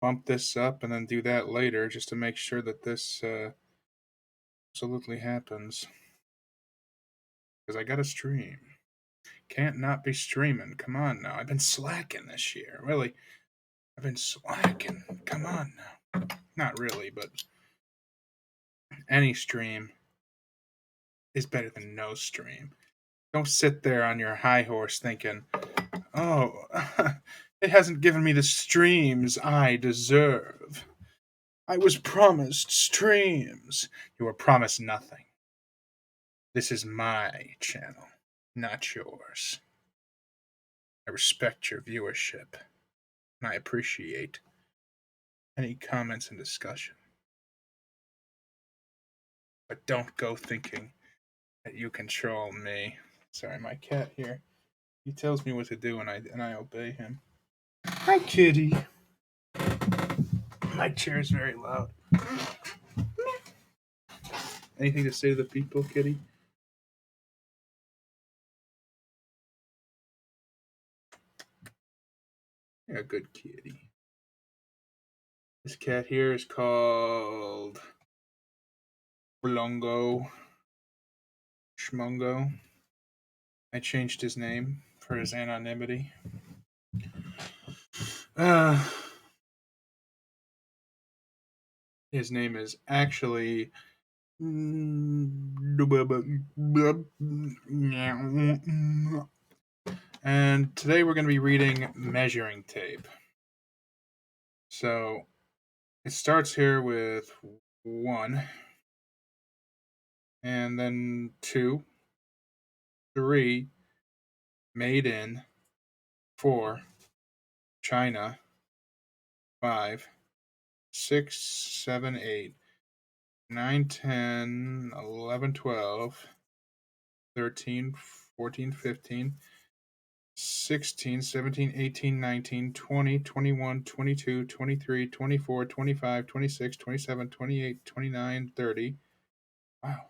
bump this up and then do that later just to make sure that this absolutely happens. Because I got to stream. Can't not be streaming. Come on now. I've been slacking this year. Really. I've been slacking. Come on now. Not really, but any stream is better than no stream. Don't sit there on your high horse thinking, oh, it hasn't given me the streams I deserve. I was promised streams. You were promised nothing. This is my channel, not yours. I respect your viewership, and I appreciate any comments and discussion. But don't go thinking that you control me. Sorry, my cat here. He tells me what to do, and I obey him. Hi, kitty. My chair is very loud. Anything to say to the people, kitty? You're a good kitty. This cat here is called Blongo Schmongo. I changed his name for his anonymity. His name is actually. And today we're going to be reading Measuring Tape. So it starts here with 1, and then 2, 3, made in, 4, China, 5, 6, 7, 8, 9, 10, 11, 12, 13, 14, 15, 16, 17, 18, 19, 20, 21, 22, 23, 24, 25, 26, 27, 28, 29, 30. Wow.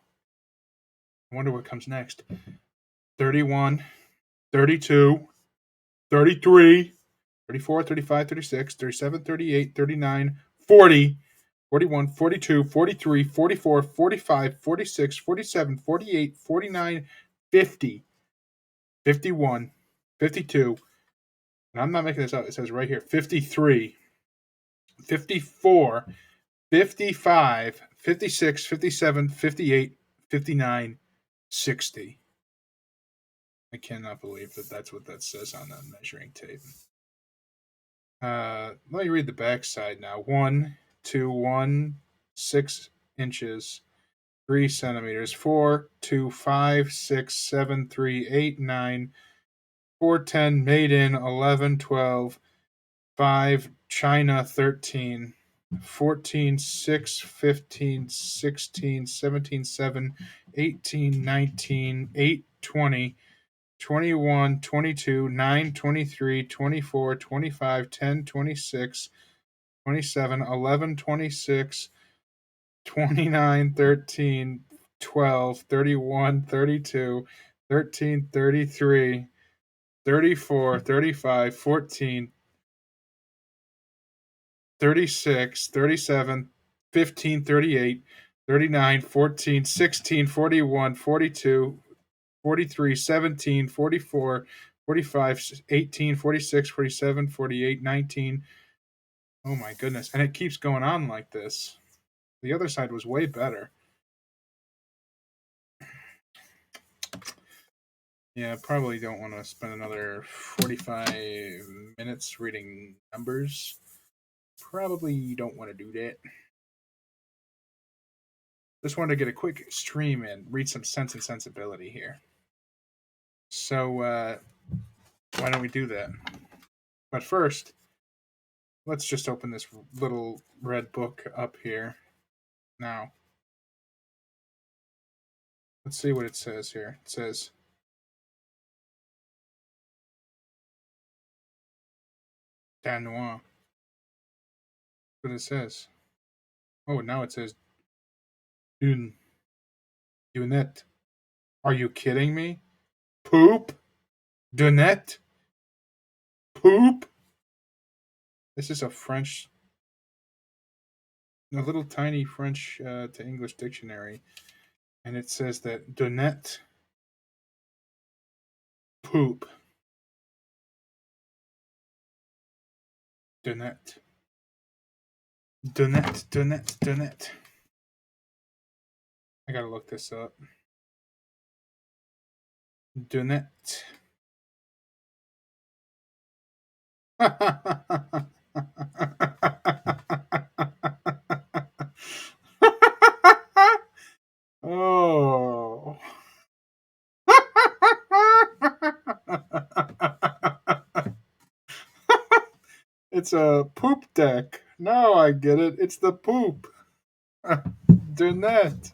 I wonder what comes next. 31, 32, 33, 34, 35, 36, 37, 38, 39, 40, 41, 42, 43, 44, 45, 46, 47, 48, 49, 50, 51, 52. And I'm not making this up. It says right here 53, 54, 55, 56, 57, 58, 59, 60. I cannot believe that that's what that says on that measuring tape. Let me read the back side now. 1, 2, 1, 6 inches, 3 centimeters, 4, 2, 5, 6, 7, 3, 8, 9, 4, 10, made in, 11, 12, 5, China, 13, 14, 6, 15, 16, 17, 7, 18, 19, 8, 20, 21, 22, 9, 23, 24, 25, 10, 26, 27, 11, 26, 29, 13, 12, 31, 32, 13, 33, 34, 35, 14, 36, 37, 15, 38, 39, 14, 16, 41, 42, 43, 17, 44, 45, 18, 46, 47, 48, 19. Oh my goodness. And it keeps going on like this. The other side was way better. Yeah, probably don't want to spend another 45 minutes reading numbers. Probably don't want to do that. Just wanted to get a quick stream in, read some Sense and Sensibility here. So, why don't we do that? But first, let's just open this little red book up here. Now, let's see what it says here. It says, Danois. What it says. Oh, now it says, Dune. Dunette. Are you kidding me? Poop? Dunette? Poop? This is a French a little tiny French to English dictionary, and it says that Donette poop. Donette. Donette. Donette. Donette. I gotta look this up. Donette. Oh. It's a poop deck. Now I get it. It's the poop. Dunette.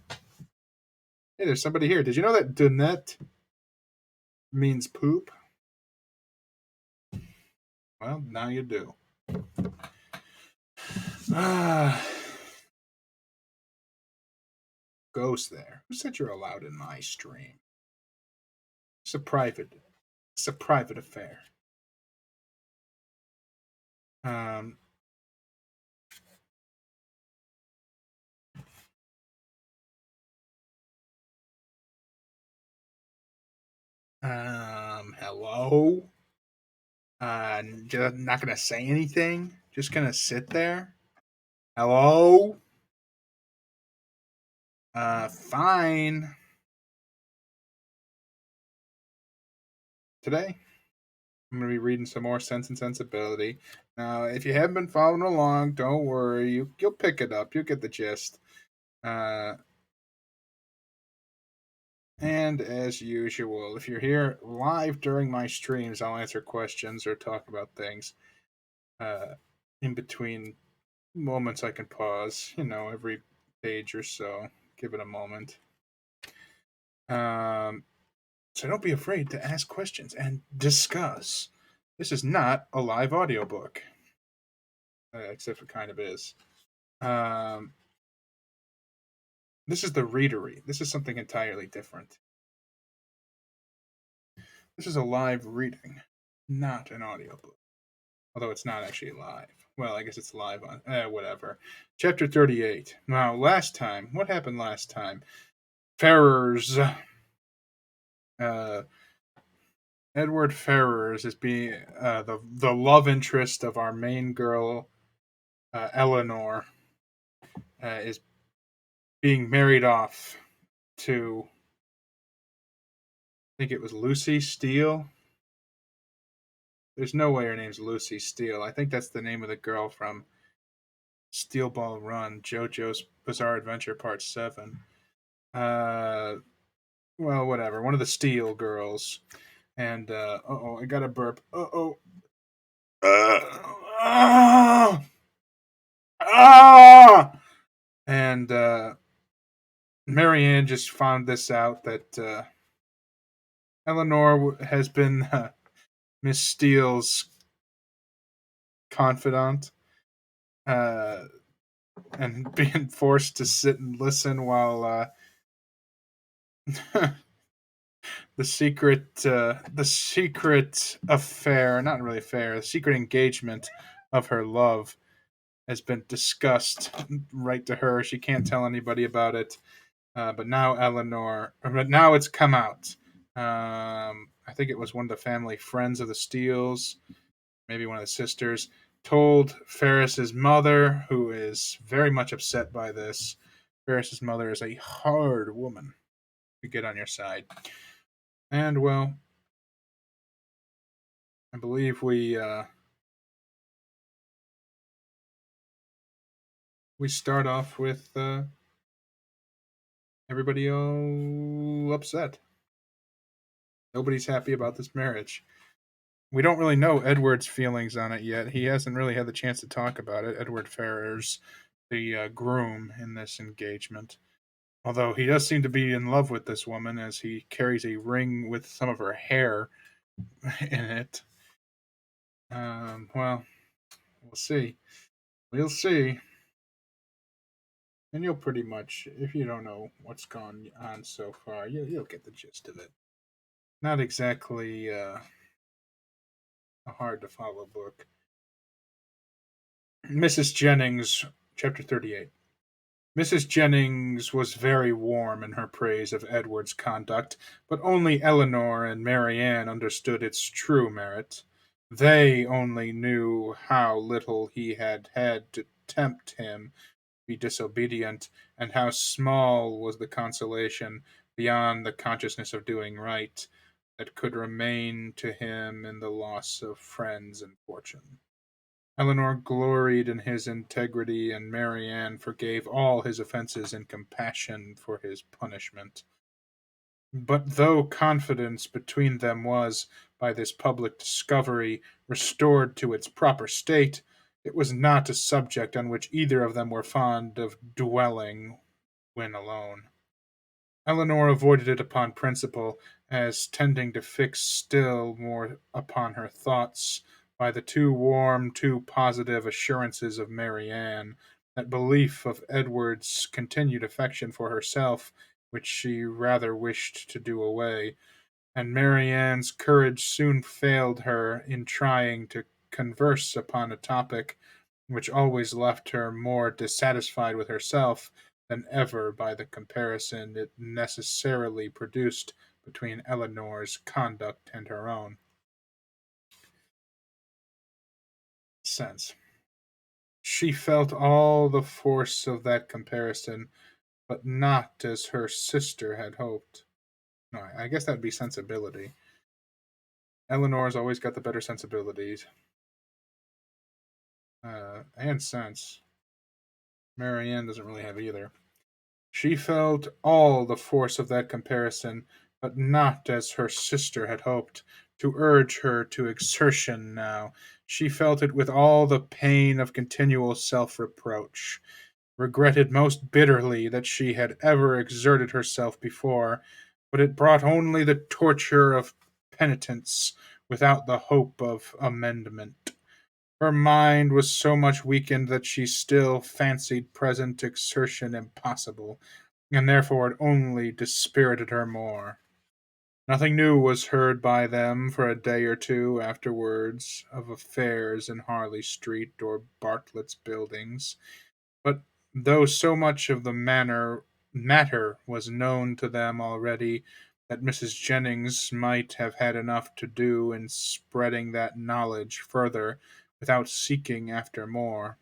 Hey, there's somebody here. Did you know that Dunette means poop? Well, now you do. Ah, ghost there. Who said you're allowed in my stream? It's a private. It's a private affair. Um. Hello. Just not gonna say anything. Just gonna sit there. Hello. Fine. Today, I'm going to be reading some more Sense and Sensibility. Now, if you haven't been following along, don't worry. You'll pick it up. You'll get the gist. Uh, and as usual, if you're here live during my streams, I'll answer questions or talk about things. In between moments, I can pause. Every page or so, give it a moment. So don't be afraid to ask questions and discuss. This is not a live audiobook, except it kind of is. This is the readery. This is something entirely different. This is a live reading, not an audiobook. Although it's not actually live. Well, I guess it's live on whatever. Chapter 38. Now, last time, what happened last time? Ferrers. Edward Ferrers is being the love interest of our main girl, Eleanor, is being married off to, I think it was Lucy Steele. There's no way her name's Lucy Steele. I think that's the name of the girl from Steel Ball Run, JoJo's Bizarre Adventure Part 7. Well, whatever. One of the Steel girls. And, uh-oh, I got a burp. Uh-oh. Ah! Ah! And, Marianne just found this out that, Eleanor has been Miss Steele's confidant, and being forced to sit and listen while the secret affair, not really affair, the secret engagement of her love has been discussed right to her. She can't tell anybody about it. But now it's come out. I think it was one of the family friends of the Steels, maybe one of the sisters, told Ferris's mother, who is very much upset by this. Ferris's mother is a hard woman to get on your side. And, well, I believe we start off with everybody all upset. Nobody's happy about this marriage. We don't really know Edward's feelings on it yet. He hasn't really had the chance to talk about it. Edward Ferrers, the groom in this engagement. Although he does seem to be in love with this woman, as he carries a ring with some of her hair in it. Well, we'll see. We'll see. And you'll pretty much, if you don't know what's gone on so far, you'll get the gist of it. Not exactly a hard to follow book. Mrs. Jennings, chapter 38. Mrs. Jennings was very warm in her praise of Edward's conduct, but only Eleanor and Marianne understood its true merit. They only knew how little he had had to tempt him to be disobedient, and how small was the consolation, beyond the consciousness of doing right, that could remain to him in the loss of friends and fortune. Eleanor gloried in his integrity, and Marianne forgave all his offences in compassion for his punishment. But though confidence between them was, by this public discovery, restored to its proper state, it was not a subject on which either of them were fond of dwelling when alone. Eleanor avoided it upon principle, as tending to fix still more upon her thoughts, by the too warm, too positive assurances of Marianne, that belief of Edward's continued affection for herself, which she rather wished to do away, and Marianne's courage soon failed her in trying to converse upon a topic which always left her more dissatisfied with herself than ever by the comparison it necessarily produced between Eleanor's conduct and her own. Sense. She felt all the force of that comparison, but not as her sister had hoped. No, I guess that'd be sensibility. Eleanor's always got the better sensibilities. And sense. Marianne doesn't really have either. She felt all the force of that comparison, but not as her sister had hoped, to urge her to exertion now. She felt it with all the pain of continual self reproach, regretted most bitterly that she had ever exerted herself before, but it brought only the torture of penitence without the hope of amendment. Her mind was so much weakened that she still fancied present exertion impossible, and therefore it only dispirited her more. Nothing new was heard by them for a day or two afterwards of affairs in Harley Street or Bartlett's Buildings, but though so much of the matter was known to them already, that Mrs. Jennings might have had enough to do in spreading that knowledge further without seeking after more.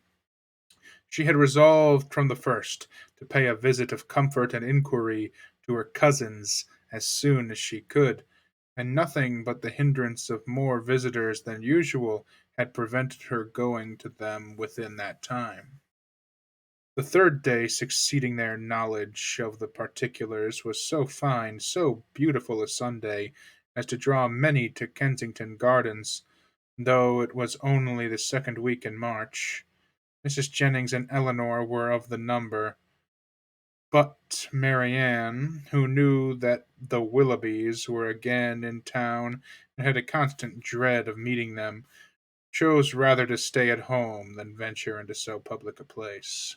She had resolved from the first to pay a visit of comfort and inquiry to her cousins as soon as she could, and nothing but the hindrance of more visitors than usual had prevented her going to them within that time. The third day succeeding their knowledge of the particulars was so fine, so beautiful a Sunday, as to draw many to Kensington Gardens, though it was only the second week in March. Mrs. Jennings and Eleanor were of the number, but Marianne, who knew that the Willoughbys were again in town and had a constant dread of meeting them, chose rather to stay at home than venture into so public a place.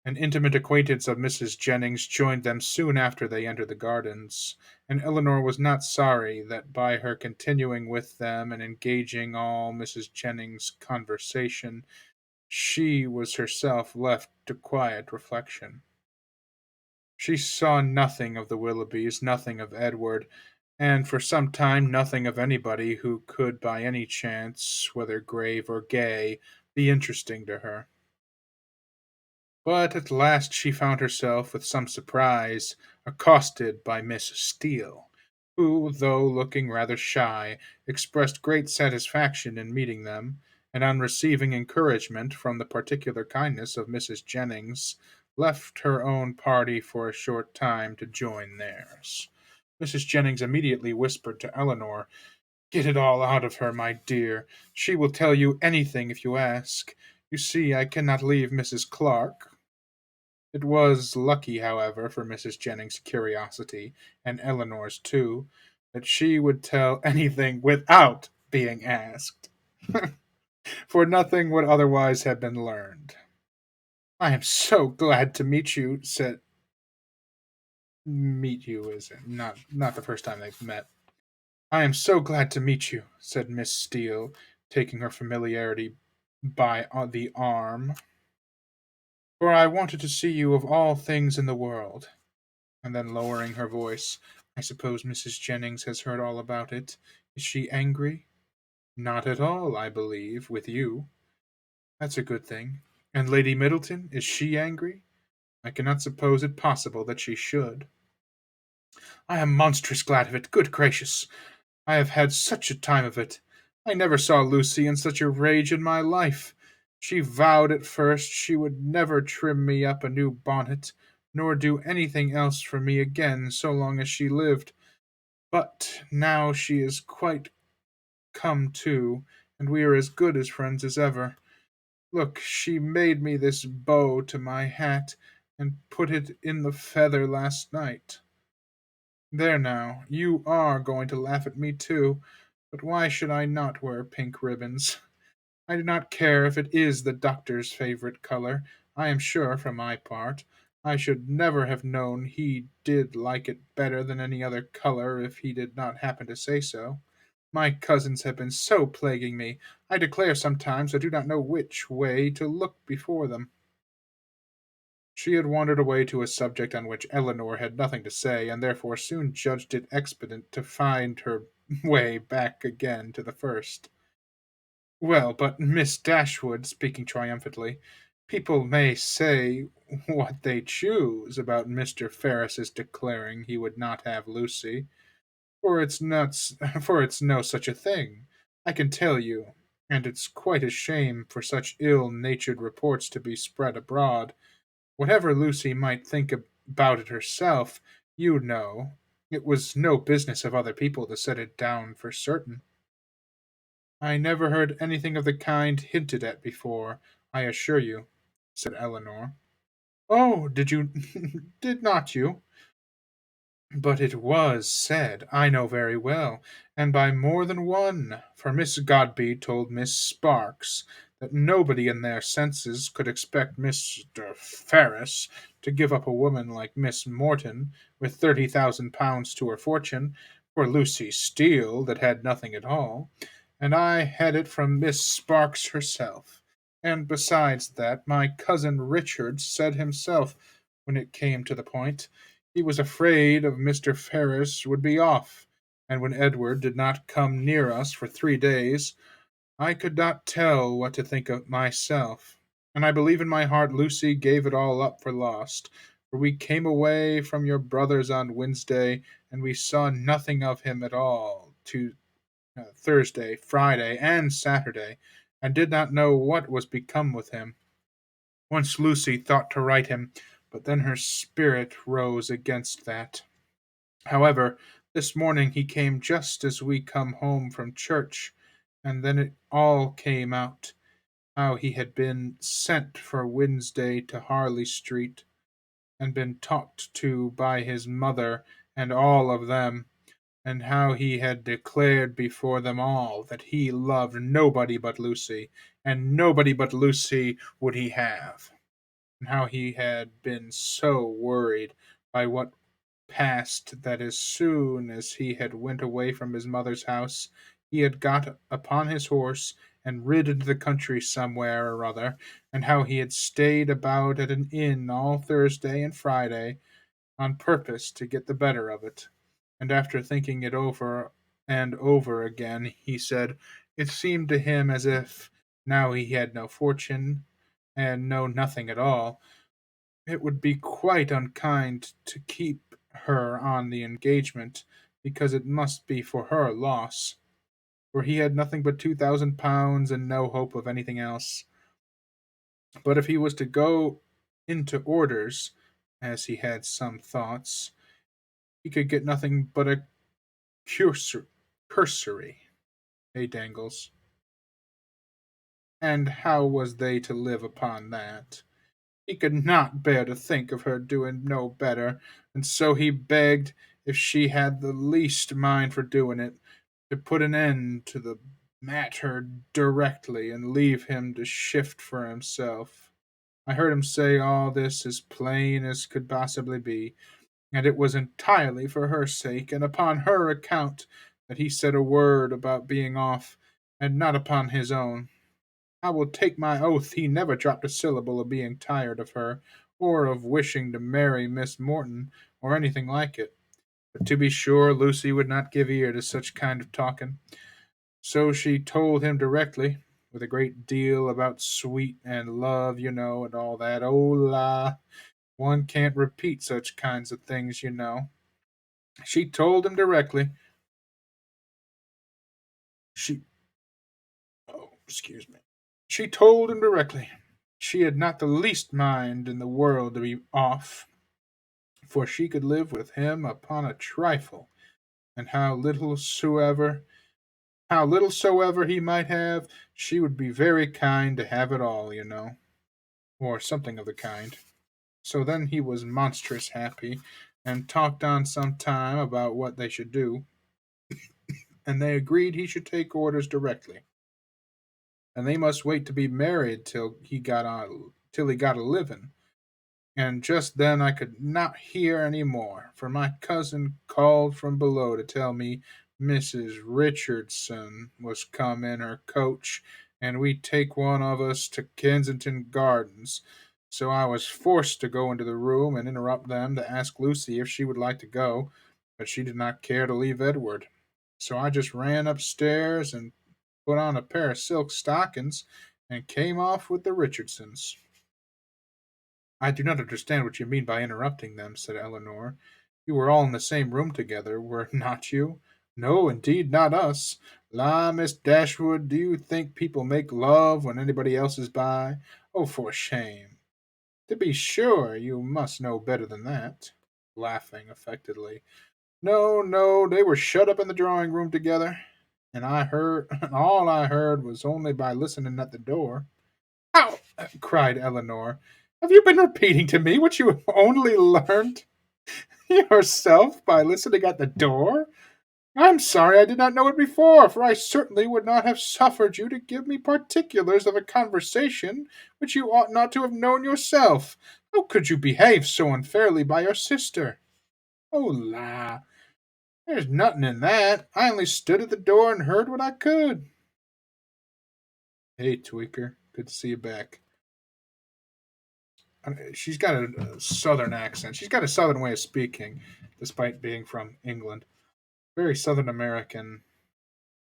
An intimate acquaintance of Mrs. Jennings joined them soon after they entered the gardens, and Eleanor was not sorry that by her continuing with them and engaging all Mrs. Jennings' conversation, she was herself left to quiet reflection. She saw nothing of the Willoughbys, nothing of Edward, and for some time nothing of anybody who could by any chance, whether grave or gay, be interesting to her. But at last she found herself, with some surprise, accosted by Miss Steele, who, though looking rather shy, expressed great satisfaction in meeting them, and on receiving encouragement from the particular kindness of Mrs. Jennings, left her own party for a short time to join theirs. Mrs. Jennings immediately whispered to Eleanor, "Get it all out of her, my dear. She will tell you anything if you ask. You see, I cannot leave Mrs. Clark." It was lucky, however, for Mrs. Jennings' curiosity, and Eleanor's too, that she would tell anything without being asked, for nothing would otherwise have been learned. "I am so glad to meet you," said meet you is not the first time they've met. "I am so glad to meet you," said Miss Steele, taking her familiarity by the arm. for I wanted to see you of all things in the world. And then lowering her voice, I suppose Mrs. Jennings has heard all about it. Is she angry? Not at all, I believe, with you. That's a good thing. And Lady Middleton, is she angry? I cannot suppose it possible that she should. I am monstrous glad of it. Good gracious! I have had such a time of it. I never saw Lucy in such a rage in my life. She vowed at first she would never trim me up a new bonnet, nor do anything else for me again so long as she lived. But now she is quite come to, and we are as good as friends as ever. Look, she made me this bow to my hat, and put it in the feather last night. There now, you are going to laugh at me too, but why should I not wear pink ribbons? I do not care if it is the doctor's favorite color. I am sure, for my part, I should never have known he did like it better than any other color if he did not happen to say so. My cousins have been so plaguing me, I declare sometimes I do not know which way to look before them. She had wandered away to a subject on which Eleanor had nothing to say, and therefore soon judged it expedient to find her way back again to the first. Well, but Miss Dashwood, speaking triumphantly, people may say what they choose about Mr. Ferris's declaring he would not have Lucy, for it's nuts, for it's no such a thing, I can tell you, and it's quite a shame for such ill-natured reports to be spread abroad. Whatever Lucy might think about it herself, you know, it was no business of other people to set it down for certain. I never heard anything of the kind hinted at before, I assure you, said Eleanor. Oh, did you? Did not you? But it was said, I know very well, and by more than one, for Miss Godby told Miss Sparks that nobody in their senses could expect Mr. Ferris to give up a woman like Miss Morton, with £30,000 to her fortune, for Lucy Steele that had nothing at all, and I had it from Miss Sparks herself. And besides that, my cousin Richard said himself, when it came to the point, he was afraid of Mr. Ferris would be off, and when Edward did not come near us for 3 days, I could not tell what to think of myself. And I believe in my heart Lucy gave it all up for lost, for we came away from your brother's on Wednesday, and we saw nothing of him at all to Thursday, Friday, and Saturday, and did not know what was become with him. Once Lucy thought to write him, but then her spirit rose against that. However, this morning he came just as we come home from church, and then it all came out, how he had been sent for Wednesday to Harley Street, and been talked to by his mother and all of them, and how he had declared before them all that he loved nobody but Lucy, and nobody but Lucy would he have, and how he had been so worried by what passed that as soon as he had went away from his mother's house, he had got upon his horse and rid into the country somewhere or other, and how he had stayed about at an inn all Thursday and Friday on purpose to get the better of it. And after thinking it over and over again, he said it seemed to him as if, now he had no fortune and no nothing at all, it would be quite unkind to keep her on the engagement, because it must be for her loss, for he had nothing but £2,000 and no hope of anything else. But if he was to go into orders, as he had some thoughts, he could get nothing but a cursory, Dangles? And how was they to live upon that? He could not bear to think of her doing no better, and so he begged, if she had the least mind for doing it, to put an end to the matter directly and leave him to shift for himself. I heard him say all this as plain as could possibly be, and it was entirely for her sake and upon her account that he said a word about being off, and not upon his own. I will take my oath he never dropped a syllable of being tired of her, or of wishing to marry Miss Morton, or anything like it. But to be sure, Lucy would not give ear to such kind of talking. So she told him directly, with a great deal about sweet and love, and all that. Oh la, one can't repeat such kinds of things, you know. She told him directly. She, oh, excuse me. She told him directly. She had not the least mind in the world to be off, for she could live with him upon a trifle, and how little soever he might have, she would be very kind to have it all, or something of the kind. So then he was monstrous happy, and talked on some time about what they should do, and they agreed he should take orders directly, and they must wait to be married till he got a living. And just then I could not hear any more, for my cousin called from below to tell me Mrs. Richardson was come in her coach, and we'd take one of us to Kensington Gardens. So I was forced to go into the room and interrupt them to ask Lucy if she would like to go, but she did not care to leave Edward. So I just ran upstairs and put on a pair of silk stockings and came off with the Richardsons. I do not understand what you mean by interrupting them, said Eleanor. You were all in the same room together, were not you? No, indeed, not us. La, Miss Dashwood, do you think people make love when anybody else is by? Oh, for shame. To be sure, you must know better than that. Laughing affectedly. No, no, they were shut up in the drawing room together, and I heard, and all I heard was only by listening at the door. How? Cried Eleanor. Have you been repeating to me what you have only learned yourself by listening at the door? I'm sorry I did not know it before, for I certainly would not have suffered you to give me particulars of a conversation which you ought not to have known yourself. How could you behave so unfairly by your sister? Oh, la! There's nothing in that. I only stood at the door and heard what I could. Hey, Tweaker. Good to see you back. She's got a southern accent. She's got a southern way of speaking, despite being from England. Very Southern American,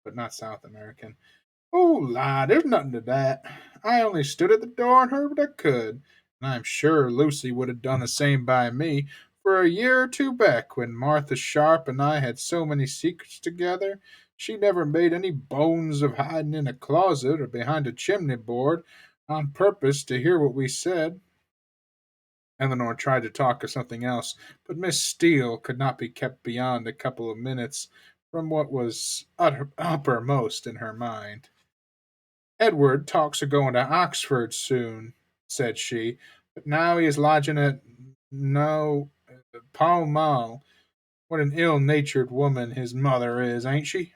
but not South American. Oh, la, there's nothing to that. I only stood at the door and heard what I could, and I'm sure Lucy would have done the same by me. For a year or two back, when Martha Sharp and I had so many secrets together, she never made any bones of hiding in a closet or behind a chimney board on purpose to hear what we said. Eleanor tried to talk of something else, but Miss Steele could not be kept beyond a couple of minutes from what was uppermost in her mind. Edward talks of going to Oxford soon, said she, but now he is lodging at no Pall Mall. What an ill-natured woman his mother is, ain't she?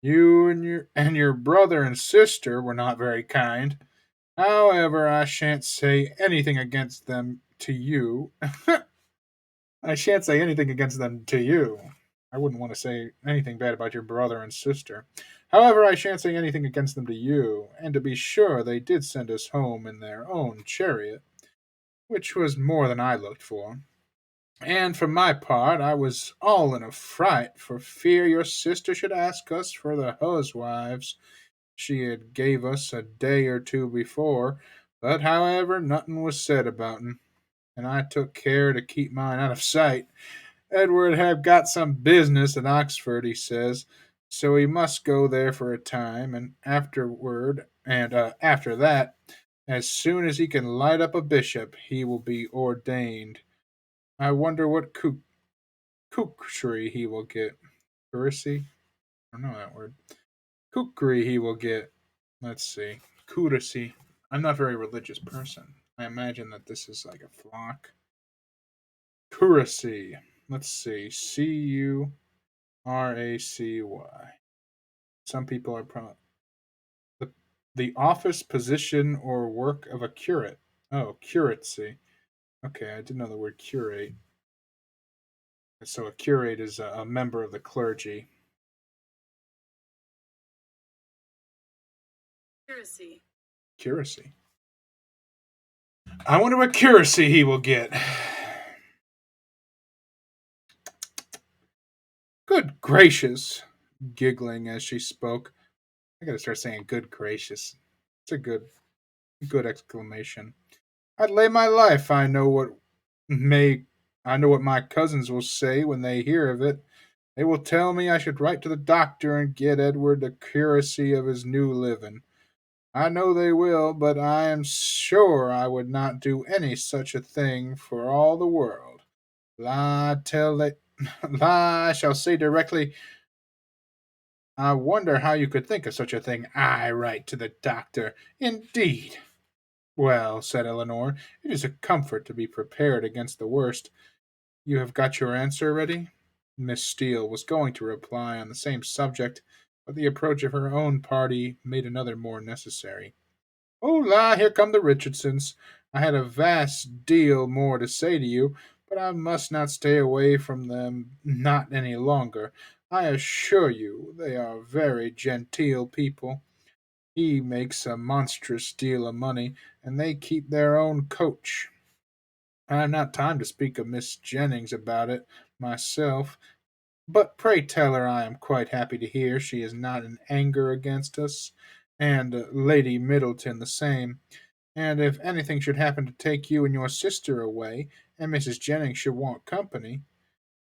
You and your brother and sister were not very kind. However, I shan't say anything against them to you. I shan't say anything against them to you. I wouldn't want to say anything bad about your brother and sister. However, I shan't say anything against them to you, and to be sure they did send us home in their own chariot, which was more than I looked for. And for my part, I was all in a fright for fear your sister should ask us for the huswives she had gave us a day or two before, but however, nothing was said about 'em, and I took care to keep mine out of sight. Edward have got some business at Oxford, he says, so he must go there for a time, and after that, as soon as he can light up a bishop, he will be ordained. I wonder what kukri he will get. Curacy? I don't know that word. Kukri he will get. Let's see. Curacy. I'm not a very religious person. I imagine that this is like a flock. Curacy. Let's see. Curacy. Some people are the the office, position, or work of a curate. Oh, curacy. Okay, I didn't know the word curate. So a curate is a member of the clergy. Curacy. I wonder what curacy he will get. Good gracious! Giggling as she spoke. I gotta start saying good gracious. It's a good exclamation. I'd lay my life may I know what my cousins will say when they hear of it. They will tell me I should write to the doctor and get Edward the curacy of his new living. I know they will, but I am sure I would not do any such a thing for all the world. Lie, tell they, lie, I shall say directly. I wonder how you could think of such a thing. I write to the doctor. Indeed. Well, said Eleanor, it is a comfort to be prepared against the worst. You have got your answer ready? Miss Steele was going to reply on the same subject, but the approach of her own party made another more necessary. Oh la, here come the Richardsons. I had a vast deal more to say to you, but I must not stay away from them not any longer. I assure you they are very genteel people. He makes a monstrous deal of money, and they keep their own coach. I have not time to speak of Miss Jennings about it myself, but pray tell her I am quite happy to hear she is not in anger against us, and Lady Middleton the same. And if anything should happen to take you and your sister away, and Mrs. Jennings should want company,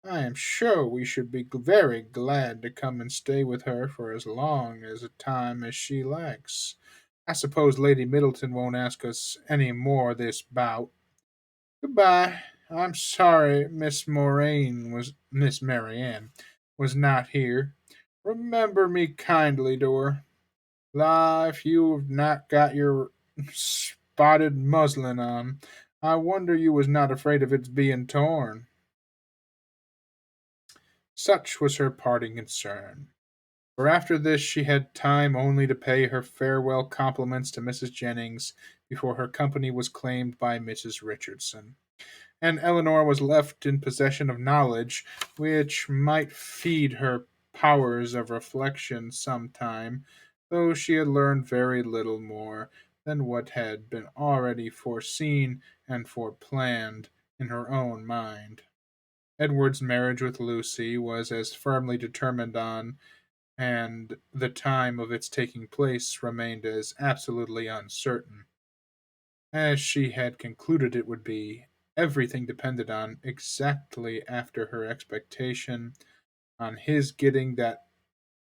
I am sure we should be very glad to come and stay with her for as long as a time as she likes. I suppose Lady Middleton won't ask us any more this bout. Goodbye. I'm sorry Miss Marianne was not here. Remember me kindly, Dora. La, if you've not got your spotted muslin on, I wonder you was not afraid of its being torn. Such was her parting concern. For after this she had time only to pay her farewell compliments to Mrs. Jennings before her company was claimed by Mrs. Richardson, and Eleanor was left in possession of knowledge which might feed her powers of reflection some time, though she had learned very little more than what had been already foreseen and foreplanned in her own mind. Edward's marriage with Lucy was as firmly determined on, and the time of its taking place remained as absolutely uncertain as she had concluded it would be. Everything depended on exactly after her expectation, on his getting that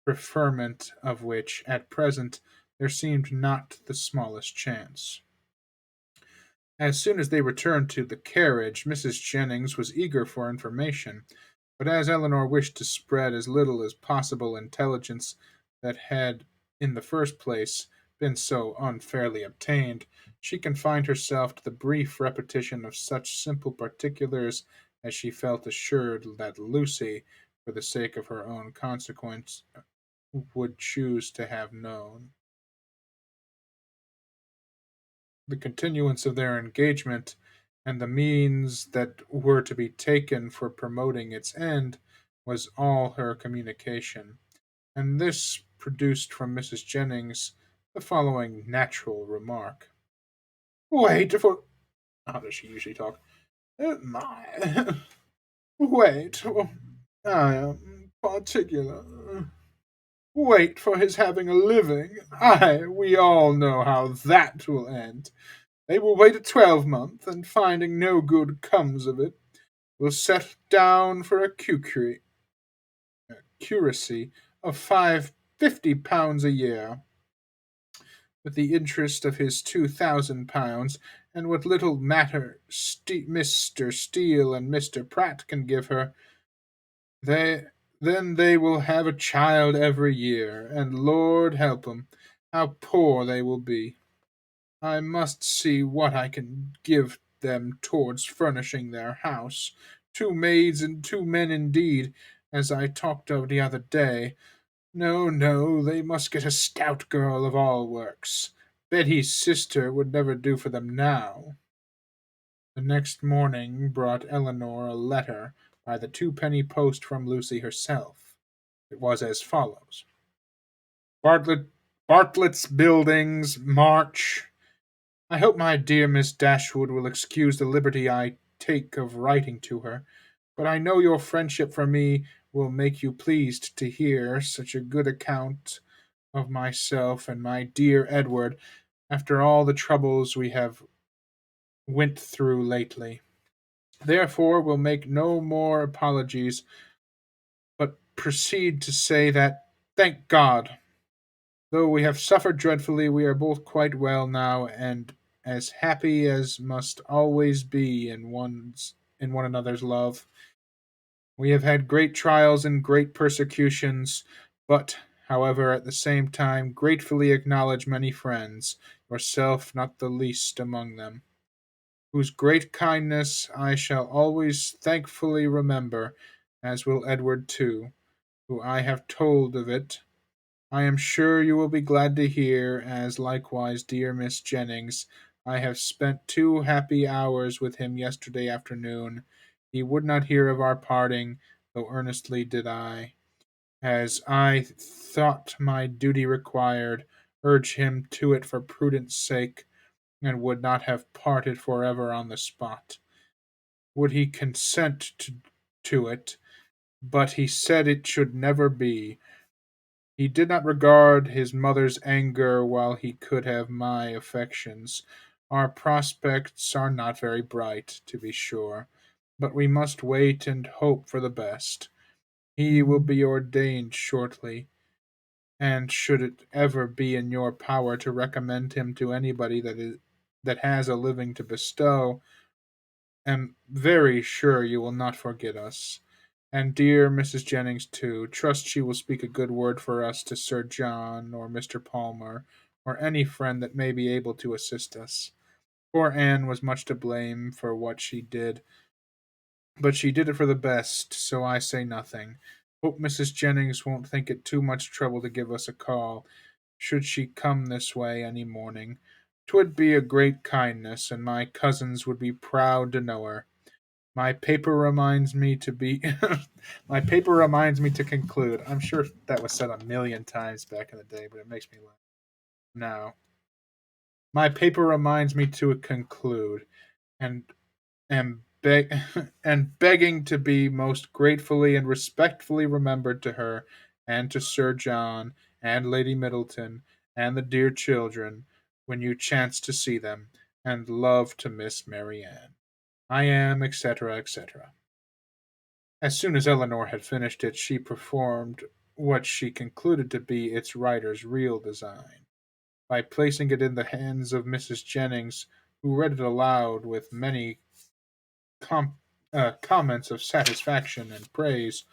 preferment of which, at present, there seemed not the smallest chance. As soon as they returned to the carriage, Mrs. Jennings was eager for information, but as Eleanor wished to spread as little as possible intelligence that had, in the first place, been so unfairly obtained, she confined herself to the brief repetition of such simple particulars as she felt assured that Lucy, for the sake of her own consequence, would choose to have known. The continuance of their engagement, and the means that were to be taken for promoting its end, was all her communication, and this produced from Mrs. Jennings the following natural remark. Wait for. How does she usually talk? My. Wait. I am particular. Wait for his having a living. We all know how that will end. They will wait a 12 month, and finding no good comes of it, will set down for a curacy of £50 a year, with the interest of his £2,000, and what little matter Mr. Steele and Mr. Pratt can give her. They then they will have a child every year, and Lord help 'em, how poor they will be. I must see what I can give them towards furnishing their house. 2 maids and 2 men indeed, as I talked of the other day. No, no, they must get a stout girl of all works. Betty's sister would never do for them now. The next morning brought Eleanor a letter by the twopenny post from Lucy herself. It was as follows: Bartlett Bartlett's Buildings, March. I hope my dear Miss Dashwood will excuse the liberty I take of writing to her, but I know your friendship for me will make you pleased to hear such a good account of myself and my dear Edward after all the troubles we have went through lately. Therefore, will make no more apologies, but proceed to say that, thank God, though we have suffered dreadfully, we are both quite well now, and as happy as must always be in one another's love. We have had great trials and great persecutions, but, however, at the same time, gratefully acknowledge many friends, yourself not the least among them, whose great kindness I shall always thankfully remember, as will Edward too, who I have told of it. I am sure you will be glad to hear, as likewise dear Miss Jennings. I have spent 2 happy hours with him yesterday afternoon. He would not hear of our parting, though earnestly did I, as I thought my duty required, urge him to it for prudence sake, and would not have parted for ever on the spot. Would he consent to it, but he said it should never be. He did not regard his mother's anger while he could have my affections. Our prospects are not very bright, to be sure, but we must wait and hope for the best. He will be ordained shortly, and should it ever be in your power to recommend him to anybody that has a living to bestow, am very sure you will not forget us. And dear Mrs. Jennings, too, trust she will speak a good word for us to Sir John or Mr. Palmer, or any friend that may be able to assist us. Poor Anne was much to blame for what she did, but she did it for the best, so I say nothing. Hope Mrs. Jennings won't think it too much trouble to give us a call, should she come this way any morning. 'Twould be a great kindness, and my cousins would be proud to know her. My paper reminds me to be my paper reminds me to conclude. I'm sure that was said a million times back in the day, but it makes me laugh now. My paper reminds me to conclude, and am and begging to be most gratefully and respectfully remembered to her and to Sir John and Lady Middleton and the dear children when you chance to see them, and love to Miss Marianne. I am, etc., etc. As soon as Eleanor had finished it, she performed what she concluded to be its writer's real design, by placing it in the hands of Mrs. Jennings, who read it aloud with many com- comments of satisfaction and praise.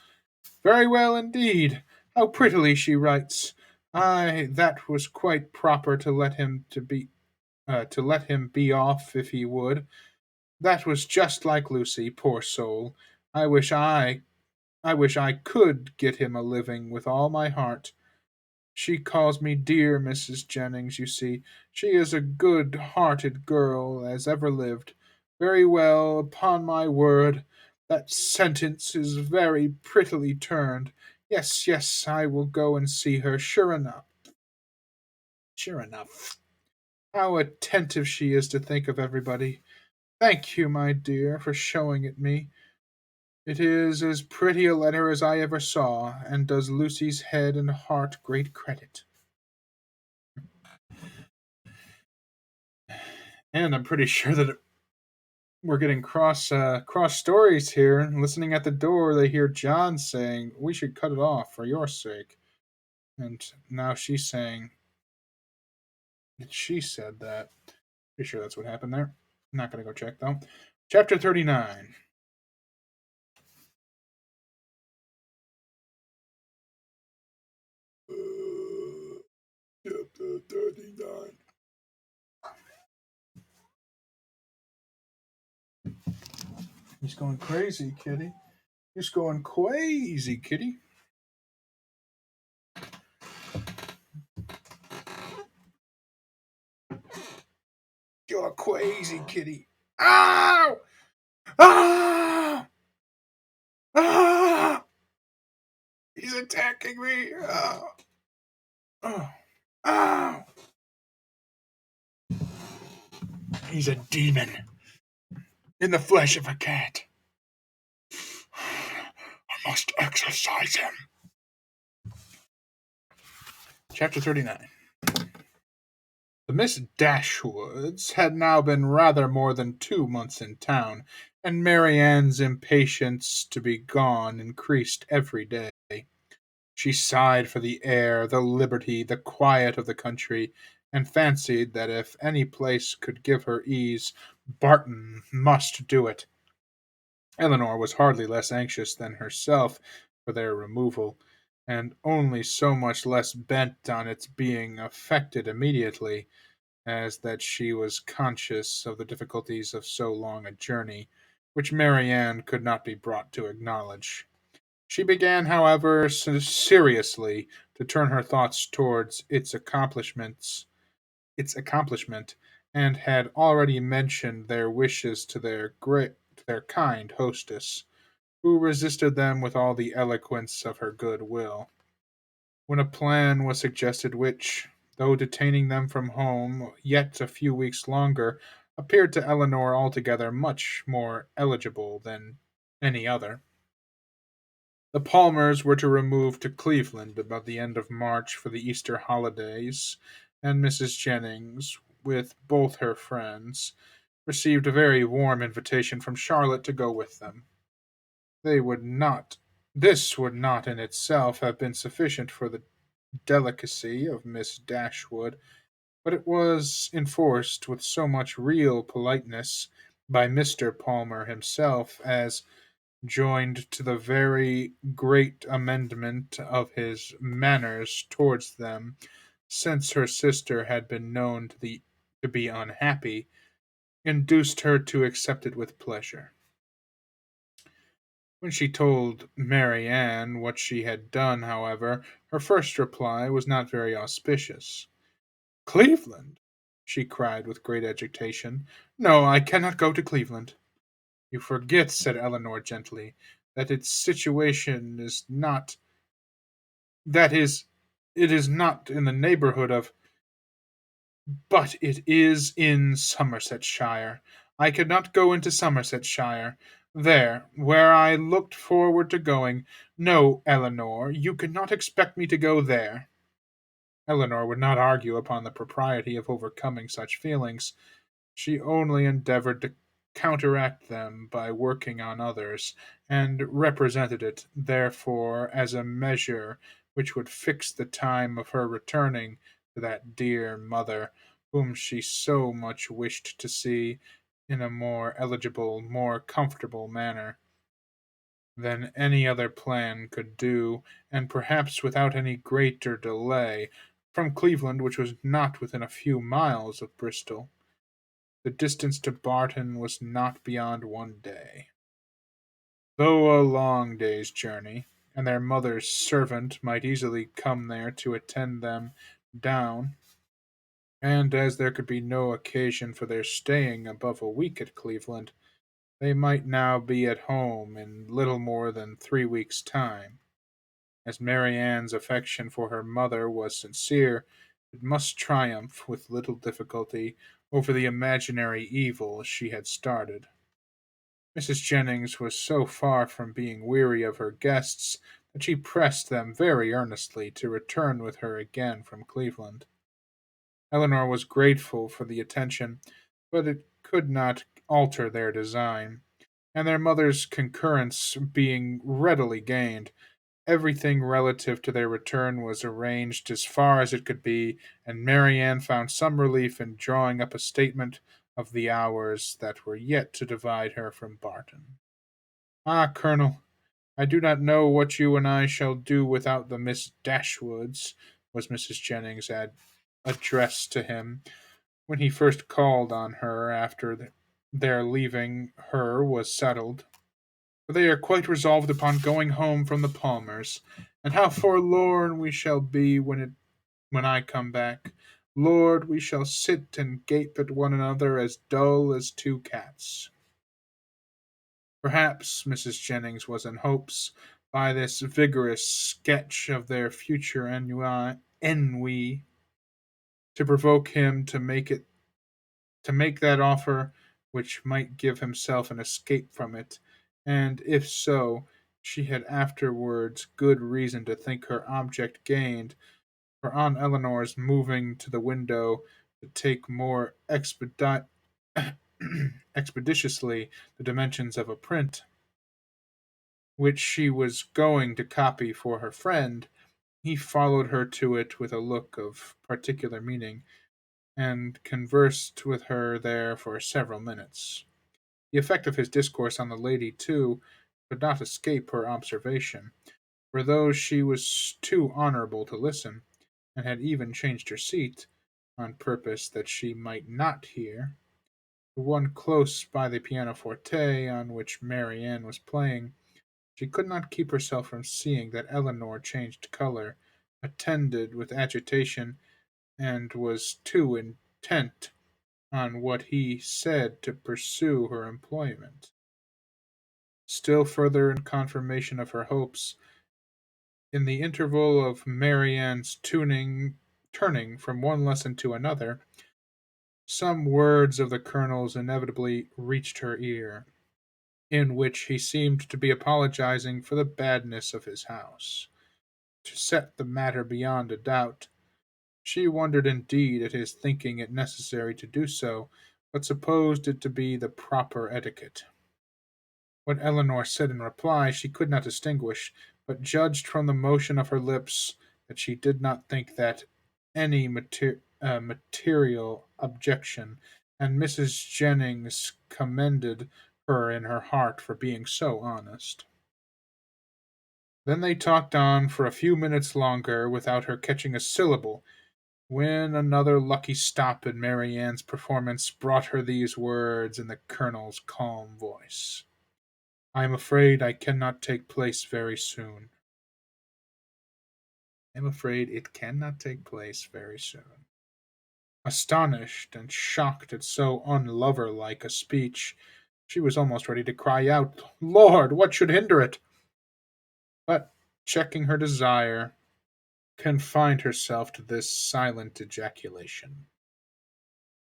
Very well indeed. How prettily she writes. Ay, that was quite proper to let him be off if he would. That was just like Lucy, poor soul. I wish I I wish I could get him a living with all my heart. She calls me dear Mrs. Jennings, you see. She is a good-hearted girl as ever lived. Very well, upon my word, that sentence is very prettily turned. Yes, yes, I will go and see her, sure enough. Sure enough. How attentive she is to think of everybody. Thank you, my dear, for showing it me. It is as pretty a letter as I ever saw, and does Lucy's head and heart great credit. And I'm pretty sure that we're getting cross stories here. Listening at the door, they hear John saying, "We should cut it off for your sake." And now she's saying that she said that. Pretty sure that's what happened there. I'm not gonna go check though. Chapter 39. Chapter 39. He's going crazy, kitty. He's going crazy, kitty. You're crazy, kitty. Ow! Ah! Ah! He's attacking me. Ah! Oh. Oh, he's a demon in the flesh of a cat. I must exorcise him. Chapter 39. The Miss Dashwoods had now been rather more than 2 months in town, and Marianne's impatience to be gone increased every day. She sighed for the air, the liberty, the quiet of the country, and fancied that if any place could give her ease, Barton must do it. Eleanor was hardly less anxious than herself for their removal, and only so much less bent on its being effected immediately, as that she was conscious of the difficulties of so long a journey, which Marianne could not be brought to acknowledge. She began, however, seriously to turn her thoughts towards its accomplishment, and had already mentioned their wishes to their kind hostess, who resisted them with all the eloquence of her good will. When a plan was suggested which, though detaining them from home yet a few weeks longer, appeared to Eleanor altogether much more eligible than any other. The Palmers were to remove to Cleveland about the end of March for the Easter holidays, and Mrs. Jennings, with both her friends, received a very warm invitation from Charlotte to go with them. They would not This would not in itself have been sufficient for the delicacy of Miss Dashwood, but it was enforced with so much real politeness by Mr. Palmer himself as, joined to the very great amendment of his manners towards them, since her sister had been known to be unhappy, induced her to accept it with pleasure. When she told Marianne what she had done, however, her first reply was not very auspicious. Cleveland! She cried with great agitation. No, I cannot go to Cleveland. You forget, said Eleanor gently, that its situation is not that is it is not in the neighbourhood of but it is in Somersetshire. I could not go into Somersetshire. There, where I looked forward to going. No, Eleanor, you could not expect me to go there. Eleanor would not argue upon the propriety of overcoming such feelings. She only endeavored to counteract them by working on others, and represented it, therefore, as a measure which would fix the time of her returning to that dear mother, whom she so much wished to see, in a more eligible, more comfortable manner than any other plan could do, and perhaps without any greater delay, from Cleveland, which was not within a few miles of Bristol. The distance to Barton was not beyond 1 day, though a long day's journey, and their mother's servant might easily come there to attend them down, and as there could be no occasion for their staying above a week at Cleveland, they might now be at home in little more than 3 weeks' time. As Marianne's affection for her mother was sincere, it must triumph with little difficulty over the imaginary evil she had started. Mrs. Jennings was so far from being weary of her guests that she pressed them very earnestly to return with her again from Cleveland. Eleanor was grateful for the attention, but it could not alter their design, and their mother's concurrence being readily gained, everything relative to their return was arranged as far as it could be, and Marianne found some relief in drawing up a statement of the hours that were yet to divide her from Barton. Ah, Colonel, I do not know what you and I shall do without the Miss Dashwoods, was Mrs. Jennings' address to him, when he first called on her after their leaving her was settled. For they are quite resolved upon going home from the Palmers, and how forlorn we shall be when I come back. Lord, we shall sit and gape at one another as dull as two cats. Perhaps Mrs. Jennings was in hopes, by this vigorous sketch of their future ennui, to provoke him to make that offer which might give himself an escape from it, and if so, she had afterwards good reason to think her object gained, for on Eleanor's moving to the window to take more expeditiously the dimensions of a print, which she was going to copy for her friend, he followed her to it with a look of particular meaning, and conversed with her there for several minutes. The effect of his discourse on the lady, too, could not escape her observation, for though she was too honourable to listen, and had even changed her seat, on purpose that she might not hear, the one close by the pianoforte on which Mary Ann was playing, she could not keep herself from seeing that Eleanor changed colour, attended with agitation, and was too intent on what he said to pursue her employment. Still further in confirmation of her hopes, in the interval of Marianne's turning from one lesson to another, some words of the Colonel's inevitably reached her ear, in which he seemed to be apologizing for the badness of his house. To set the matter beyond a doubt, she wondered indeed at his thinking it necessary to do so, but supposed it to be the proper etiquette. What Eleanor said in reply she could not distinguish, but judged from the motion of her lips that she did not think that any material objection, and Mrs. Jennings commended her in her heart for being so honest. Then they talked on for a few minutes longer without her catching a syllable, when another lucky stop in Mary Ann's performance brought her these words in the Colonel's calm voice. I am afraid I cannot take place very soon. I am afraid it cannot take place very soon. Astonished and shocked at so unlover-like a speech, she was almost ready to cry out, Lord, what should hinder it? But, checking her desire, confined herself to this silent ejaculation.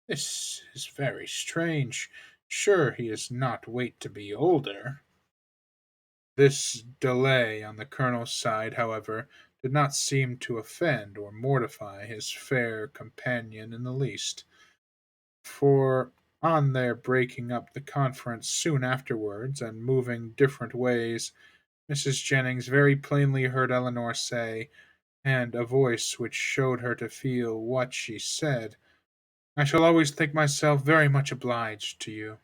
This is very strange. Sure he is not wait to be older. This delay on the Colonel's side, however, did not seem to offend or mortify his fair companion in the least, for on their breaking up the conference soon afterwards, and moving different ways, Mrs. Jennings very plainly heard Eleanor say, and a voice which showed her to feel what she said, I shall always think myself very much obliged to you.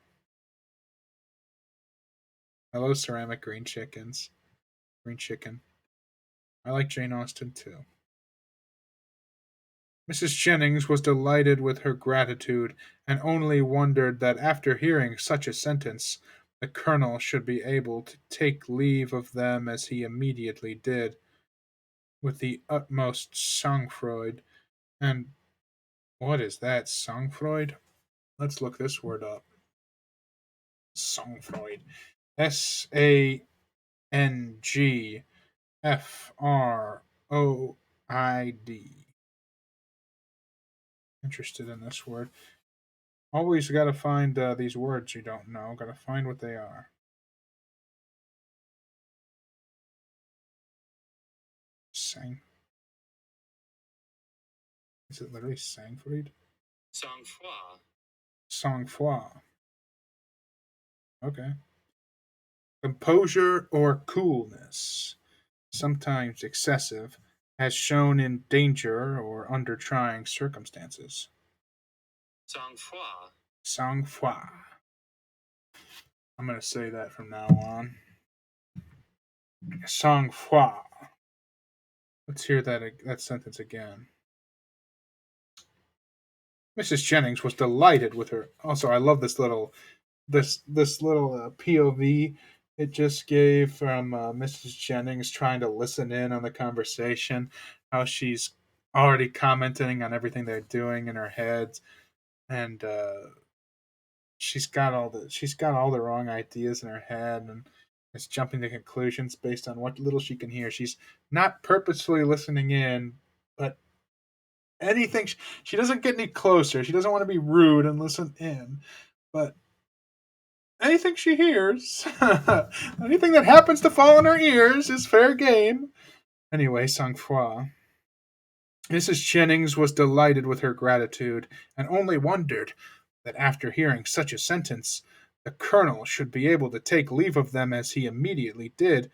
Hello, ceramic green chickens. Green chicken. I like Jane Austen too. Mrs. Jennings was delighted with her gratitude, and only wondered that after hearing such a sentence, the Colonel should be able to take leave of them as he immediately did, with the utmost sangfroid. And what is that, sangfroid? Let's look this word up. Sangfroid. Sangfroid. Interested in this word. Always got to find these words you don't know. Got to find what they are. Sang. Is it literally Sangfried? Sang-froid. Sang-froid. Okay. Composure or coolness, sometimes excessive, as shown in danger or under trying circumstances. Sang-froid. Sang-froid. I'm going to say that from now on. Sang-froid. Let's hear that sentence again. Mrs. Jennings was delighted with her. Also, I love this little POV it just gave from Mrs. Jennings trying to listen in on the conversation, how she's already commenting on everything they're doing in her head, and she's got all the wrong ideas in her head, and is jumping to conclusions based on what little she can hear. She's not purposefully listening in, but anything. She doesn't get any closer. She doesn't want to be rude and listen in, but anything she hears, anything that happens to fall in her ears is fair game. Anyway, sang froid. Mrs. Jennings was delighted with her gratitude, and only wondered that after hearing such a sentence, the colonel should be able to take leave of them as he immediately did,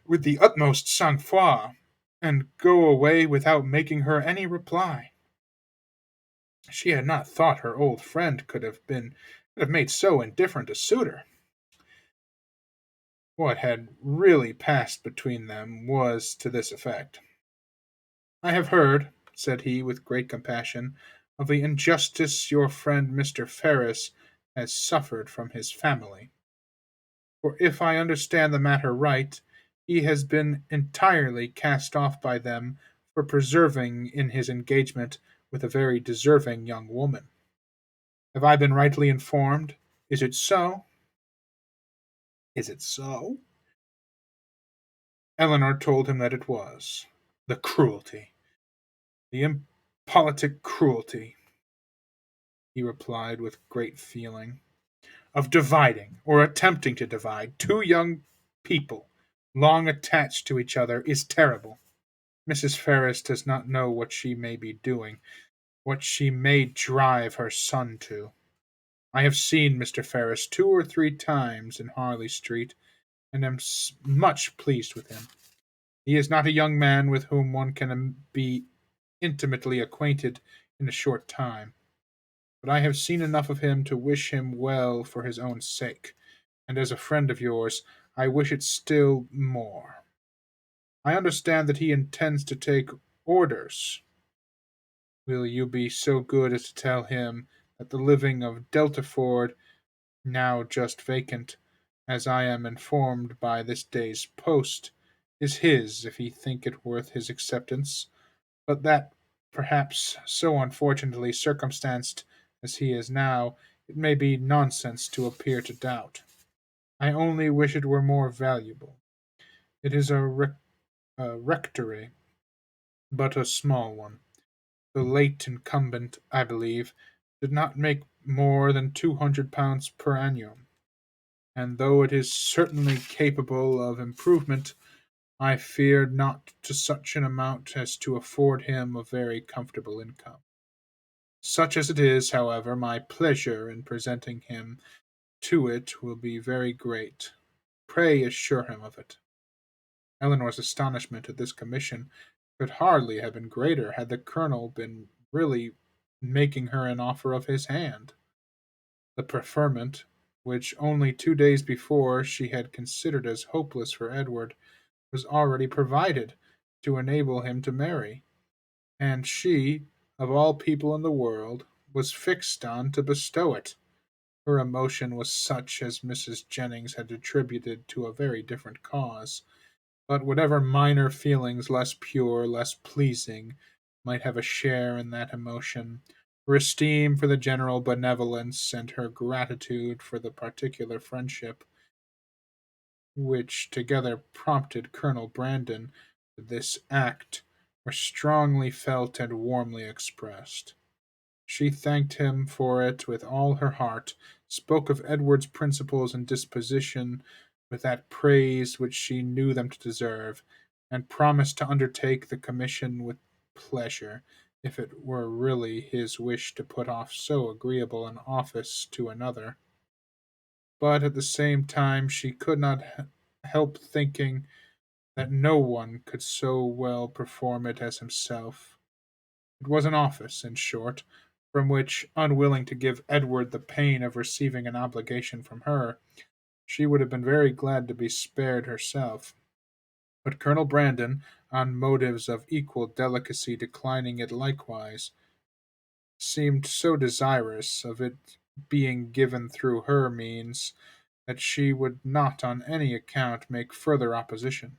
with the utmost sang-froid, and go away without making her any reply. She had not thought her old friend could have made so indifferent a suitor. What had really passed between them was to this effect. "I have heard," said he, with great compassion, "of the injustice your friend Mr. Ferris has suffered from his family. For if I understand the matter right, he has been entirely cast off by them for persevering in his engagement with a very deserving young woman. Have I been rightly informed? Is it so?" "Is it so?" Eleanor told him that it was. The cruelty, the impolitic cruelty, he replied with great feeling, of dividing, or attempting to divide, two young people long attached to each other is terrible. Mrs. Ferris does not know what she may be doing, what she may drive her son to. I have seen Mr. Ferris 2 or 3 times in Harley Street, and am much pleased with him. He is not a young man with whom one can be intimately acquainted in a short time, but I have seen enough of him to wish him well for his own sake, and as a friend of yours, I wish it still more. I understand that he intends to take orders. Will you be so good as to tell him that the living of Deltaford, now just vacant, as I am informed by this day's post, is his if he think it worth his acceptance, but that, perhaps, so unfortunately circumstanced as he is now, it may be nonsense to appear to doubt. I only wish it were more valuable. It is a rectory, but a small one. The late incumbent, I believe, did not make more than £200 per annum, and though it is certainly capable of improvement, I fear not to such an amount as to afford him a very comfortable income. Such as it is, however, my pleasure in presenting him to it will be very great. Pray assure him of it." Eleanor's astonishment at this commission could hardly have been greater had the colonel been really making her an offer of his hand. The preferment, which only 2 days before she had considered as hopeless for Edward, was already provided to enable him to marry, and she, of all people in the world, was fixed on to bestow it. Her emotion was such as Mrs. Jennings had attributed to a very different cause. But whatever minor feelings less pure, less pleasing, might have a share in that emotion, her esteem for the general benevolence and her gratitude for the particular friendship which together prompted Colonel Brandon to this act were strongly felt and warmly expressed. She thanked him for it with all her heart, spoke of Edward's principles and disposition with that praise which she knew them to deserve, and promised to undertake the commission with pleasure, if it were really his wish to put off so agreeable an office to another. But at the same time she could not help thinking that no one could so well perform it as himself. It was an office, in short, from which, unwilling to give Edward the pain of receiving an obligation from her, she would have been very glad to be spared herself. But Colonel Brandon, on motives of equal delicacy declining it likewise, seemed so desirous of it being given through her means that she would not on any account make further opposition.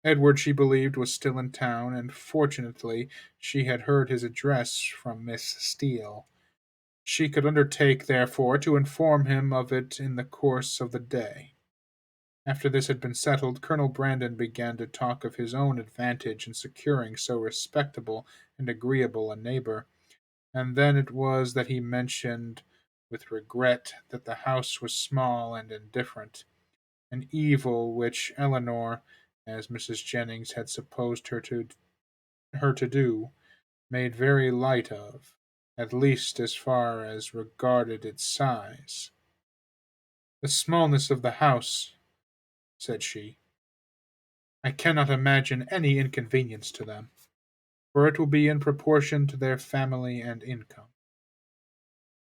Edward, she believed, was still in town, and fortunately she had heard his address from Miss Steele. She could undertake, therefore, to inform him of it in the course of the day. After this had been settled, Colonel Brandon began to talk of his own advantage in securing so respectable and agreeable a neighbor, and then it was that he mentioned with regret that the house was small and indifferent, an evil which Eleanor, as Mrs. Jennings had supposed her to do, made very light of, at least as far as regarded its size. "The smallness of the house," said she, "I cannot imagine any inconvenience to them, for it will be in proportion to their family and income."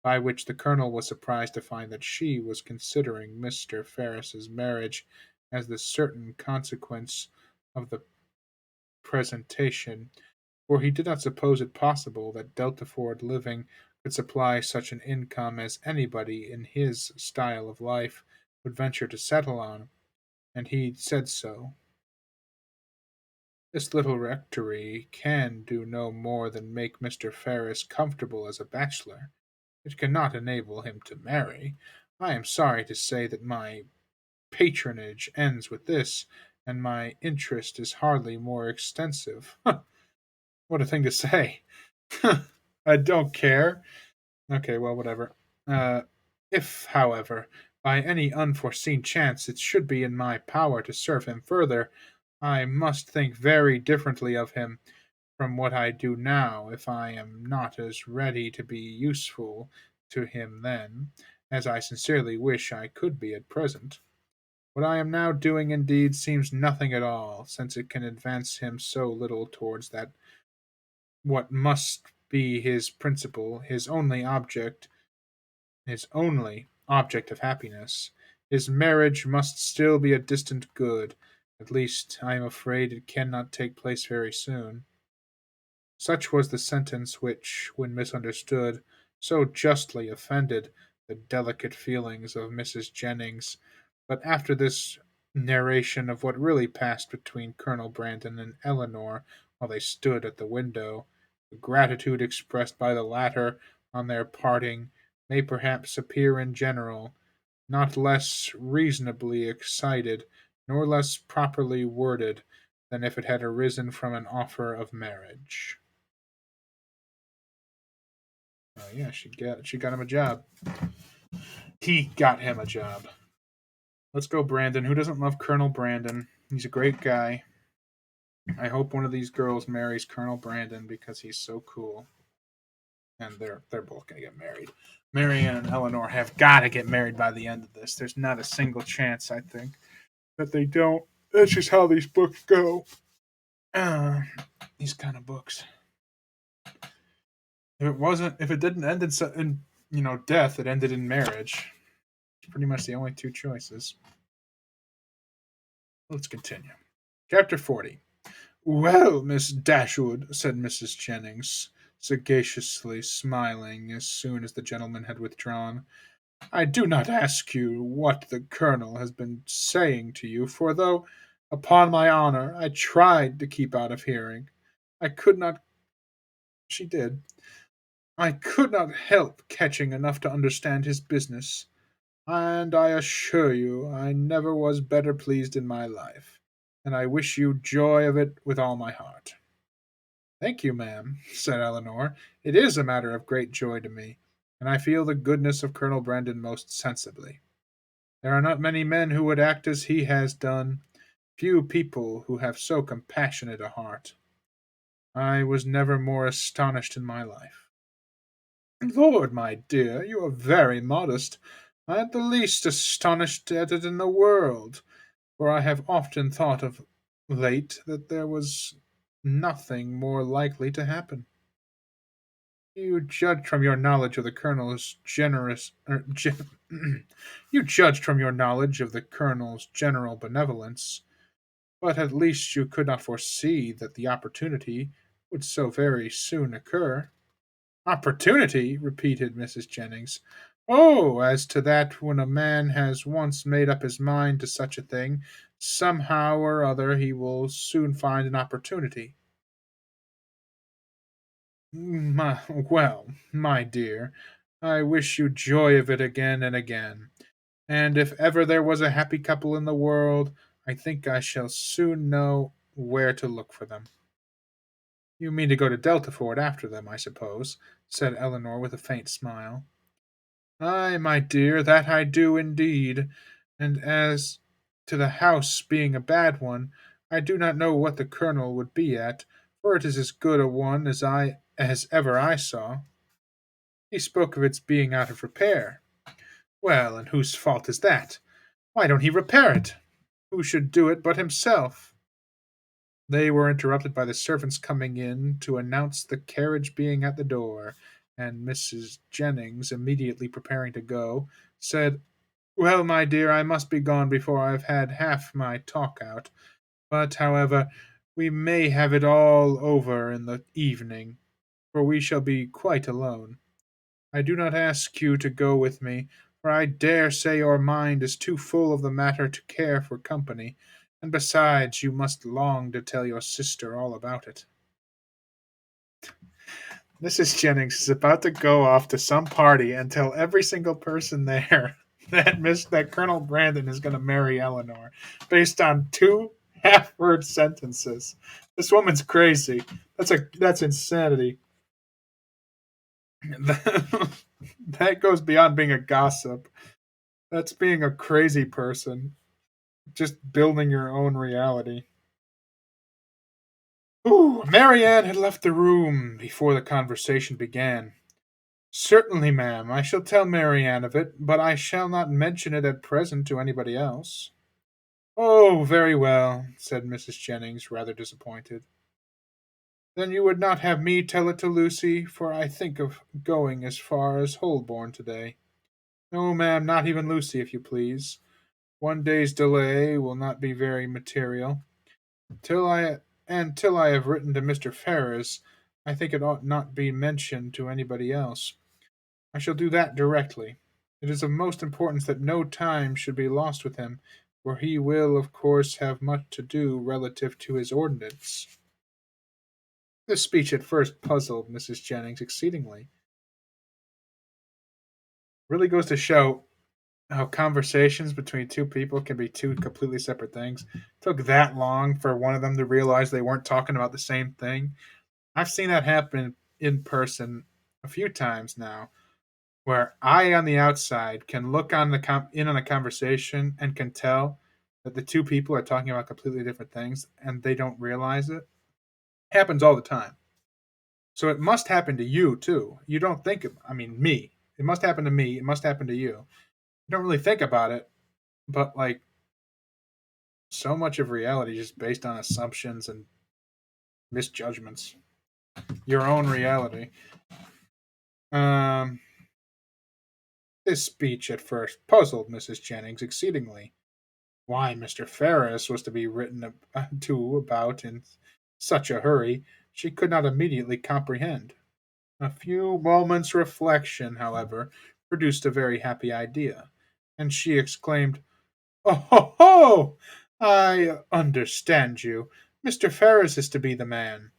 By which the Colonel was surprised to find that she was considering Mr. Ferris's marriage as the certain consequence of the presentation, for he did not suppose it possible that Deltaford living could supply such an income as anybody in his style of life would venture to settle on, and he said so. "This little rectory can do no more than make Mr. Ferris comfortable as a bachelor. It cannot enable him to marry. I am sorry to say that my patronage ends with this, and my interest is hardly more extensive." What a thing to say. I don't care. Okay, well, whatever. Uh, if, however, by any unforeseen chance it should be in my power to serve him further, I must think very differently of him from what I do now if I am not as ready to be useful to him then, as I sincerely wish I could be at present. What I am now doing indeed seems nothing at all, since it can advance him so little towards that what must be his principal, his only object of happiness. His marriage must still be a distant good. At least, I am afraid it cannot take place very soon. Such was the sentence which, when misunderstood, so justly offended the delicate feelings of Mrs. Jennings. But after this narration of what really passed between Colonel Brandon and Eleanor while they stood at the window, the gratitude expressed by the latter on their parting may perhaps appear in general, not less reasonably excited, nor less properly worded, than if it had arisen from an offer of marriage. Oh yeah, she got him a job. He got him a job. Let's go, Brandon. Who doesn't love Colonel Brandon? He's a great guy. I hope one of these girls marries Colonel Brandon because he's so cool. And they're both gonna get married. Marianne and Eleanor have got to get married by the end of this. There's not a single chance, I think, that they don't. That's just how these books go. Uh, these kind of books. If it didn't end in death, it ended in marriage. It's pretty much the only two choices. Let's continue. Chapter 40. "Well, Miss Dashwood," said Mrs. Jennings, sagaciously smiling as soon as the gentleman had withdrawn, "I do not ask you what the Colonel has been saying to you, for though, upon my honour, I tried to keep out of hearing, I could not she did. I could not help catching enough to understand his business, and I assure you I never was better pleased in my life, and I wish you joy of it with all my heart." "Thank you, ma'am," said Eleanor. "It is a matter of great joy to me, and I feel the goodness of Colonel Brandon most sensibly. There are not many men who would act as he has done, few people who have so compassionate a heart. I was never more astonished in my life." "Lord, my dear, you are very modest. I am the least astonished at it in the world, for I have often thought of late that there was nothing more likely to happen. You judged from your knowledge of the Colonel's generous, you judged from your knowledge of the Colonel's general benevolence, but at least you could not foresee that the opportunity would so very soon occur." "Opportunity!" repeated Mrs. Jennings. "Oh, as to that, when a man has once made up his mind to such a thing, somehow or other he will soon find an opportunity." Well, my dear, I wish you joy of it again and again. And if ever there was a happy couple in the world, I think I shall soon know where to look for them. You mean to go to Deltaford after them, I suppose, said Eleanor with a faint smile. Ay, my dear, that I do indeed. And as to the house being a bad one, I do not know what the Colonel would be at, for it is as good a one as ever I saw. He spoke of its being out of repair. Well, and whose fault is that? Why don't he repair it? Who should do it but himself? They were interrupted by the servants coming in to announce the carriage being at the door, and Mrs. Jennings, immediately preparing to go, said, "Well, my dear, I must be gone before I've had half my talk out. But, however, we may have it all over in the evening, for we shall be quite alone. I do not ask you to go with me, for I dare say your mind is too full of the matter to care for company, and besides, you must long to tell your sister all about it." Mrs. Jennings is about to go off to some party and tell every single person there that Colonel Brandon is going to marry Eleanor, based on two half-word sentences. This woman's crazy. That's insanity. That goes beyond being a gossip. That's being a crazy person, just building your own reality. Ooh, Marianne had left the room before the conversation began. "Certainly, ma'am, I shall tell Marianne of it, but I shall not mention it at present to anybody else." "Oh, very well," said Mrs. Jennings, rather disappointed. "Then you would not have me tell it to Lucy, for I think of going as far as Holborn today." "No, ma'am, not even Lucy, if you please. One day's delay will not be very material. Till I have written to Mr. Ferrars, I think it ought not be mentioned to anybody else. I shall do that directly. It is of most importance that no time should be lost with him, for he will, of course, have much to do relative to his ordnance." This speech at first puzzled Mrs. Jennings exceedingly. Really goes to show how conversations between two people can be two completely separate things. It took that long for one of them to realize they weren't talking about the same thing. I've seen that happen in person a few times now, where I on the outside can look on in on a conversation and can tell that the two people are talking about completely different things and they don't realize it. Happens all the time. So it must happen to you too. You don't think of, I mean, me. It must happen to me. It must happen to you. You don't really think about it, but like so much of reality is just based on assumptions and misjudgments. Your own reality. Um, this speech at first puzzled Mrs. Jennings exceedingly. Why Mr. Ferris was to be written to about in such a hurry, she could not immediately comprehend. A few moments' reflection, however, produced a very happy idea, and she exclaimed, "Oh, ho, ho! I understand you. Mr. Ferris is to be the man.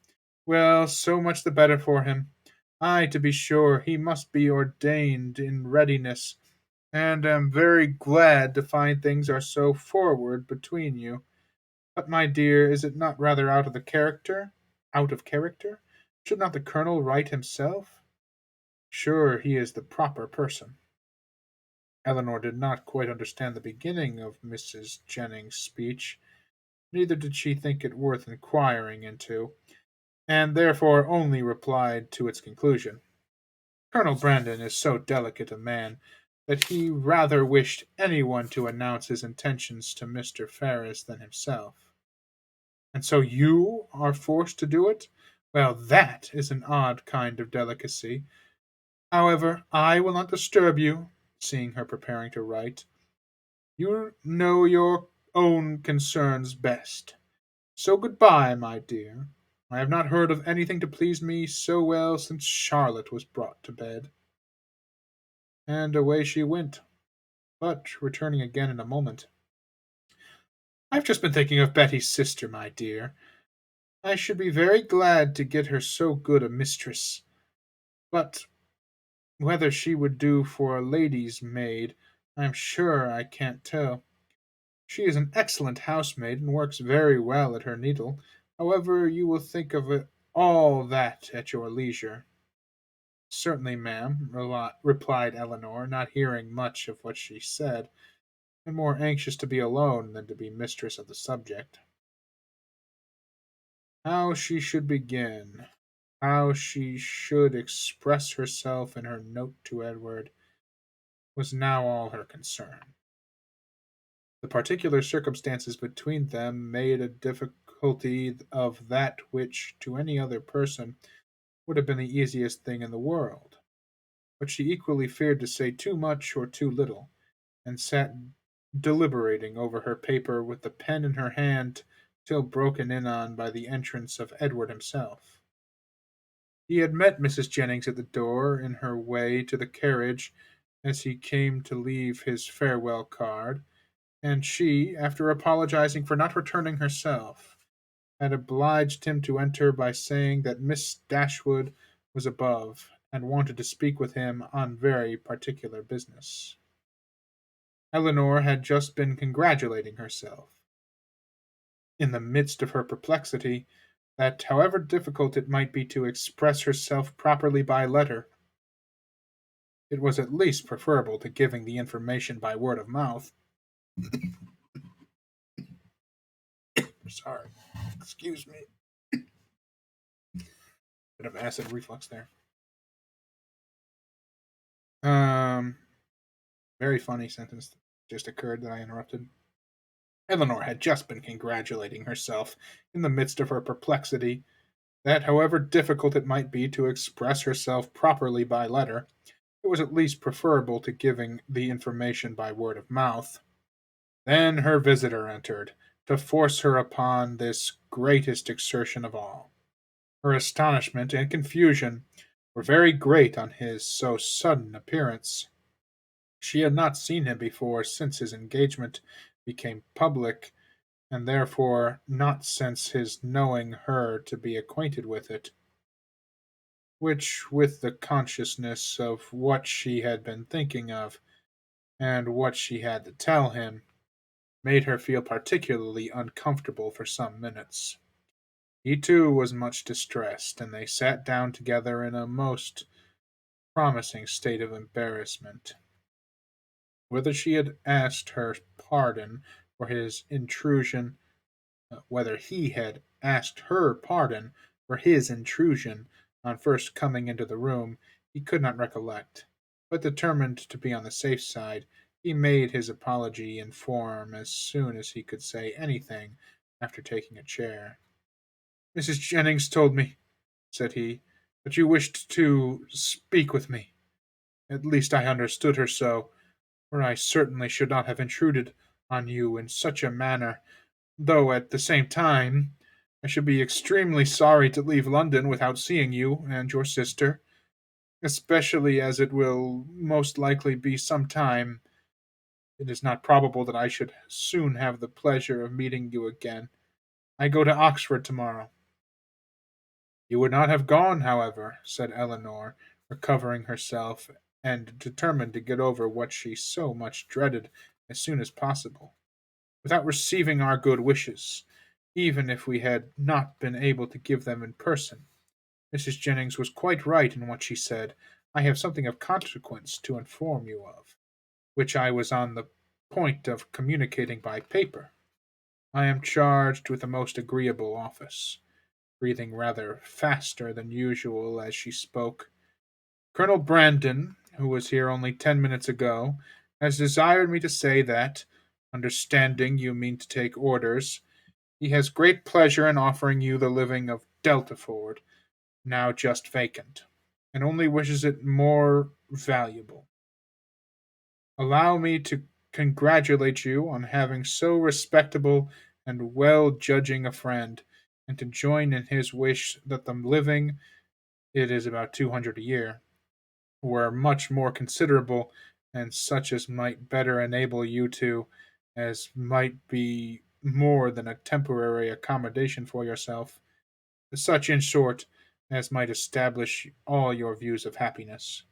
Well, so much the better for him. Ay, to be sure, he must be ordained in readiness, and am very glad to find things are so forward between you. But, my dear, is it not rather out of the character? Out of character? Should not the Colonel write himself? Sure, he is the proper person." Eleanor did not quite understand the beginning of Mrs. Jennings's speech, neither did she think it worth inquiring into, and therefore only replied to its conclusion. "Colonel Brandon is so delicate a man that he rather wished anyone to announce his intentions to Mr. Ferris than himself." "And so you are forced to do it? Well, that is an odd kind of delicacy. However, I will not disturb you," seeing her preparing to write. "You know your own concerns best. So good-bye, my dear. I have not heard of anything to please me so well since Charlotte was brought to bed." And away she went, but returning again in a moment. "I've just been thinking of Betty's sister, my dear. I should be very glad to get her so good a mistress. But whether she would do for a lady's maid, I'm sure I can't tell. She is an excellent housemaid and works very well at her needle. However, you will think of it all that at your leisure. Certainly, ma'am, replied Eleanor, not hearing much of what she said, and more anxious to be alone than to be mistress of the subject. How she should begin, how she should express herself in her note to Edward, was now all her concern. The particular circumstances between them made a difficulty of that which, to any other person, would have been the easiest thing in the world. But she equally feared to say too much or too little, and sat deliberating over her paper with the pen in her hand till broken in on by the entrance of Edward himself. He had met Mrs. Jennings at the door in her way to the carriage as he came to leave his farewell card, and she, after apologizing for not returning herself, had obliged him to enter by saying that Miss Dashwood was above, and wanted to speak with him on very particular business. Eleanor had just been congratulating herself, in the midst of her perplexity, that however difficult it might be to express herself properly by letter, it was at least preferable to giving the information by word of mouth. Sorry, excuse me. Bit of acid reflux there. Um, Very funny sentence just occurred that I interrupted. Eleanor had just been congratulating herself, in the midst of her perplexity, that however difficult it might be to express herself properly by letter, it was at least preferable to giving the information by word of mouth. Then her visitor entered, to force her upon this greatest exertion of all. Her astonishment and confusion were very great on his so sudden appearance. She had not seen him before since his engagement became public, and therefore not since his knowing her to be acquainted with it, which, with the consciousness of what she had been thinking of, and what she had to tell him, made her feel particularly uncomfortable for some minutes. He too was much distressed, and they sat down together in a most promising state of embarrassment. Whether she had asked her pardon for his intrusion, whether he had asked her pardon for his intrusion on first coming into the room, he could not recollect, but determined to be on the safe side, he made his apology in form as soon as he could say anything after taking a chair. Mrs. Jennings told me, said he, that you wished to speak with me. At least I understood her so, for I certainly should not have intruded on you in such a manner, though at the same time I should be extremely sorry to leave London without seeing you and your sister, especially as it will most likely be some time. It is not probable that I should soon have the pleasure of meeting you again. I go to Oxford tomorrow. You would not have gone, however, said Eleanor, recovering herself, and determined to get over what she so much dreaded as soon as possible, without receiving our good wishes, even if we had not been able to give them in person. Mrs. Jennings was quite right in what she said. I have something of consequence to inform you of, which I was on the point of communicating by paper. I am charged with a most agreeable office, breathing rather faster than usual as she spoke. Colonel Brandon, who was here only 10 minutes ago, has desired me to say that, understanding you mean to take orders, he has great pleasure in offering you the living of Deltaford, now just vacant, and only wishes it more valuable. Allow me to congratulate you on having so respectable and well judging a friend, and to join in his wish that the living, it is about 200 a year, were much more considerable, and such as might better enable you to, as might be more than a temporary accommodation for yourself, such, in short, as might establish all your views of happiness.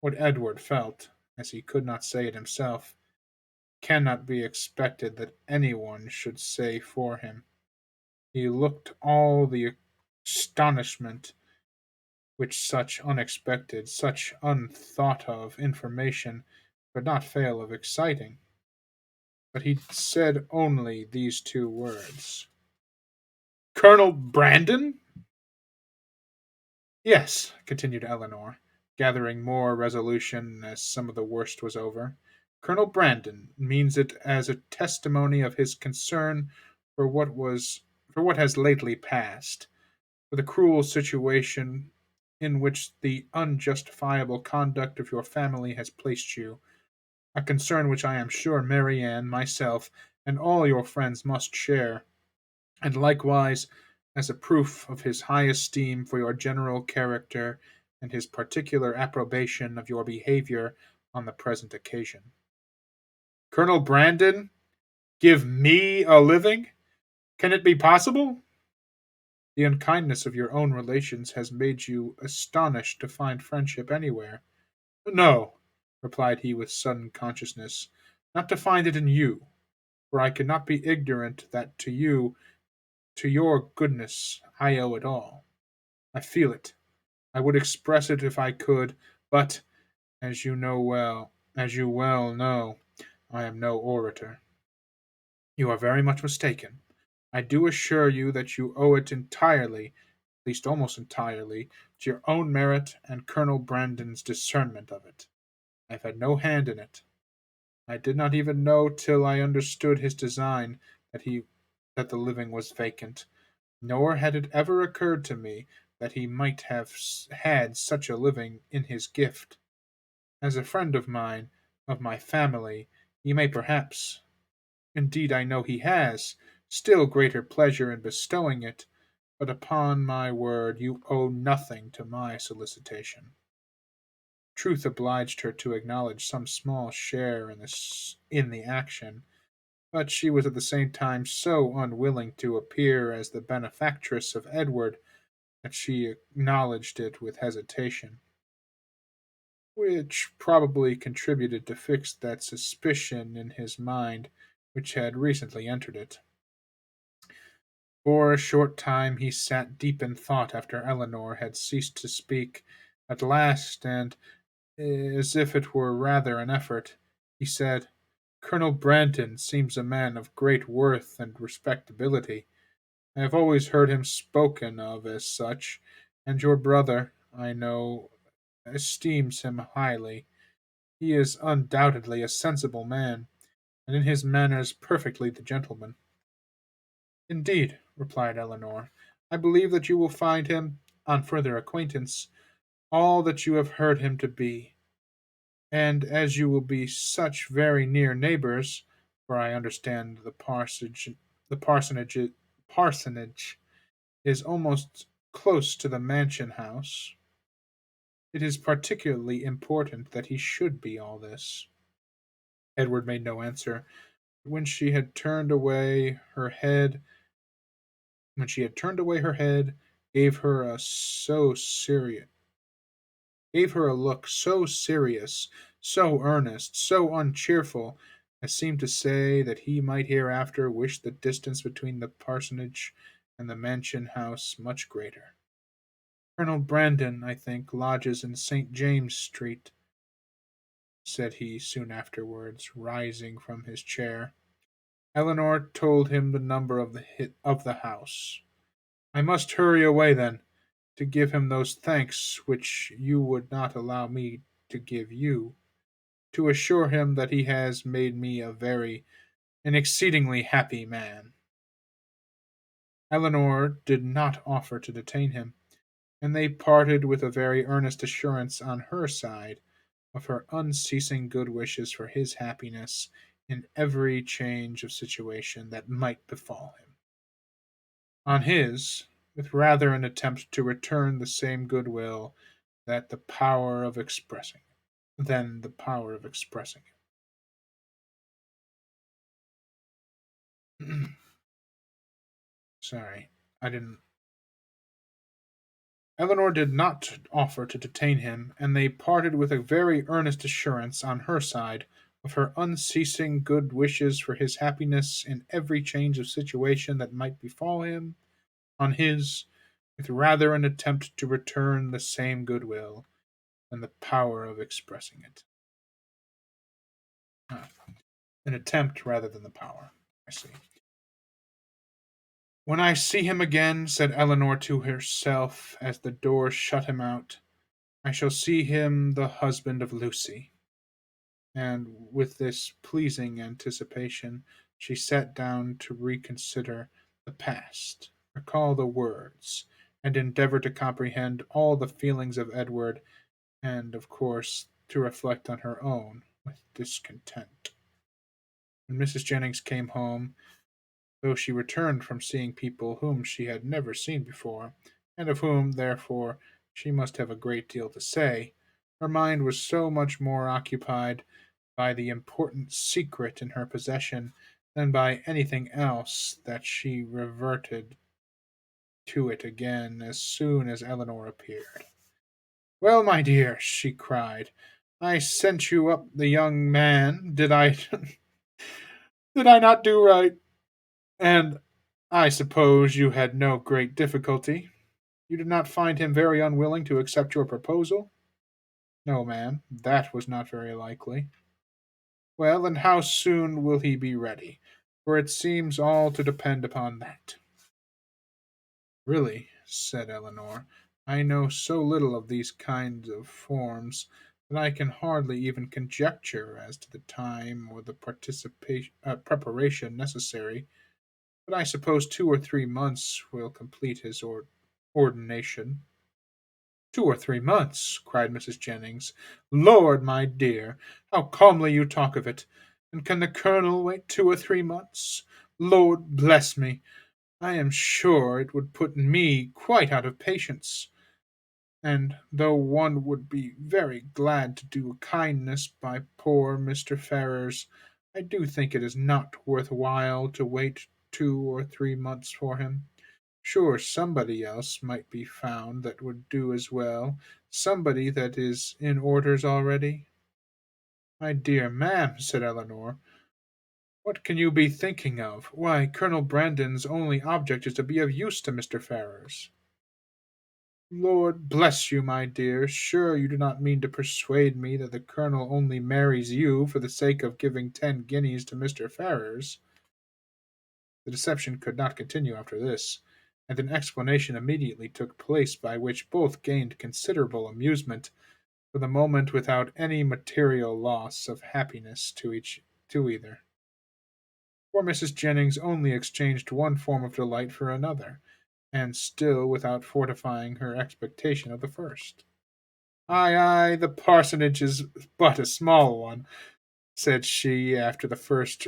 What Edward felt as he could not say it himself, cannot be expected that anyone should say for him. He looked all the astonishment which such unexpected, such unthought of information could not fail of exciting. But he said only these two words. Colonel Brandon? Yes, continued Eleanor, gathering more resolution as some of the worst was over. Colonel Brandon means it as a testimony of his concern for what has lately passed, for the cruel situation in which the unjustifiable conduct of your family has placed you, a concern which I am sure Marianne, myself, and all your friends must share, and likewise as a proof of his high esteem for your general character and his particular approbation of your behavior on the present occasion. Colonel Brandon, give me a living? Can it be possible? The unkindness of your own relations has made you astonished to find friendship anywhere. No, replied he with sudden consciousness, not to find it in you, for I cannot be ignorant that to you, to your goodness, I owe it all. I feel it. I would express it if I could, but, as you well know, I am no orator. You are very much mistaken. I do assure you that you owe it entirely, at least almost entirely, to your own merit and Colonel Brandon's discernment of it. I have had no hand in it. I did not even know till I understood his design that the living was vacant, nor had it ever occurred to me that he might have had such a living in his gift. As a friend of mine, of my family, he may perhaps, indeed I know he has, still greater pleasure in bestowing it, but upon my word you owe nothing to my solicitation. Truth obliged her to acknowledge some small share in the action, but she was at the same time so unwilling to appear as the benefactress of Edward that she acknowledged it with hesitation, which probably contributed to fix that suspicion in his mind which had recently entered it. For a short time he sat deep in thought after Eleanor had ceased to speak. At last, and as if it were rather an effort, he said, Colonel Brandon seems a man of great worth and respectability. I have always heard him spoken of as such, and your brother, I know, esteems him highly. He is undoubtedly a sensible man, and in his manners perfectly the gentleman. Indeed, replied Eleanor, I believe that you will find him, on further acquaintance, all that you have heard him to be. And as you will be such very near neighbors, for I understand the parsonage is almost close to the mansion house, it is particularly important that he should be all this. Edward made no answer. When she had turned away her head, gave her a so serious, gave her a look so serious, so earnest, so uncheerful, as seemed to say that he might hereafter wish the distance between the parsonage and the mansion house much greater. Colonel Brandon, I think, lodges in St. James's Street, said he soon afterwards, rising from his chair. Eleanor told him the number of the house. I must hurry away then, to give him those thanks which you would not allow me to give you, to assure him that he has made me an exceedingly happy man. Eleanor did not offer to detain him, and they parted with a very earnest assurance on her side of her unceasing good wishes for his happiness in every change of situation that might befall him. On his, with rather an attempt to return the same goodwill that the power of expressing than the power of expressing it. Sorry, I didn't Eleanor did not offer to detain him, and they parted with a very earnest assurance on her side of her unceasing good wishes for his happiness in every change of situation that might befall him, on his, with rather an attempt to return the same goodwill than the power of expressing it. Ah, an attempt rather than the power. I see. When I see him again, said Eleanor to herself as the door shut him out, I shall see him the husband of Lucy. And with this pleasing anticipation, she sat down to reconsider the past, recall the words, and endeavor to comprehend all the feelings of Edward, and, of course, to reflect on her own with discontent. When Mrs. Jennings came home, though she returned from seeing people whom she had never seen before, and of whom, therefore, she must have a great deal to say, her mind was so much more occupied by the important secret in her possession than by anything else that she reverted to it again as soon as Eleanor appeared. Well, my dear, she cried, I sent you up the young man. Did I did I not do right? And I suppose you had no great difficulty. You did not find him very unwilling to accept your proposal? No, ma'am, that was not very likely. Well, and how soon will he be ready? For it seems all to depend upon that. Really, said Eleanor, I know so little of these kinds of forms that I can hardly even conjecture as to the time or the preparation necessary, but I suppose 2 or 3 months will complete his ordination. 2 or 3 months, cried Mrs. Jennings. Lord, my dear, how calmly you talk of it! And can the Colonel wait 2 or 3 months? Lord bless me! I am sure it would put me quite out of patience. And though one would be very glad to do a kindness by poor Mr. Ferrars, I do think it is not worth while to wait 2 or 3 months for him. Sure, somebody else might be found that would do as well, somebody that is in orders already. My dear ma'am, said Eleanor, what can you be thinking of? Why, Colonel Brandon's only object is to be of use to Mr. Ferrars. Lord bless you, my dear, sure you do not mean to persuade me that the Colonel only marries you for the sake of giving 10 guineas to Mr. Ferrars. The deception could not continue after this, and an explanation immediately took place by which both gained considerable amusement, for the moment without any material loss of happiness to either. For Mrs. Jennings only exchanged one form of delight for another, and still without fortifying her expectation of the first. Ay, ay, the parsonage is but a small one, said she, after the first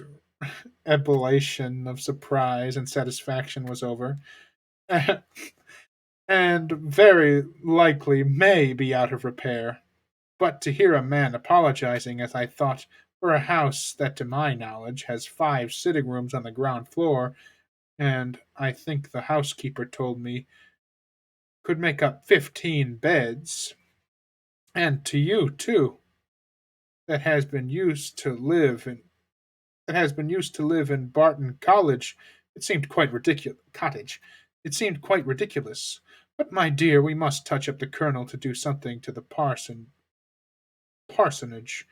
ebullition of surprise and satisfaction was over, and very likely may be out of repair. But to hear a man apologizing, as I thought, for a house that to my knowledge has 5 sitting rooms on the ground floor, and I think the housekeeper told me could make up 15 beds, and to you too, that has been used to live in Barton College, it seemed quite ridiculous. Cottage, it seemed quite ridiculous. But, my dear, we must touch up the Colonel to do something to the parsonage,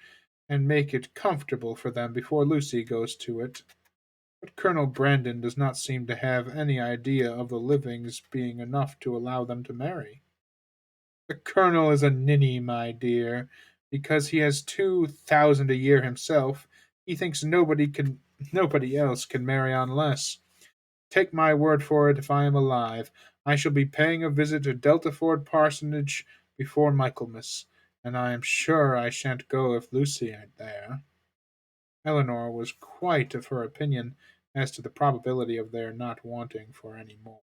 and make it comfortable for them before Lucy goes to it. But Colonel Brandon does not seem to have any idea of the livings being enough to allow them to marry. The Colonel is a ninny, my dear, because he has 2,000 a year himself. He thinks nobody else can marry on less. Take my word for it, if I am alive, I shall be paying a visit to Deltaford Parsonage before Michaelmas, and I am sure I shan't go if Lucy ain't there. Eleanor was quite of her opinion as to the probability of their not wanting for any more.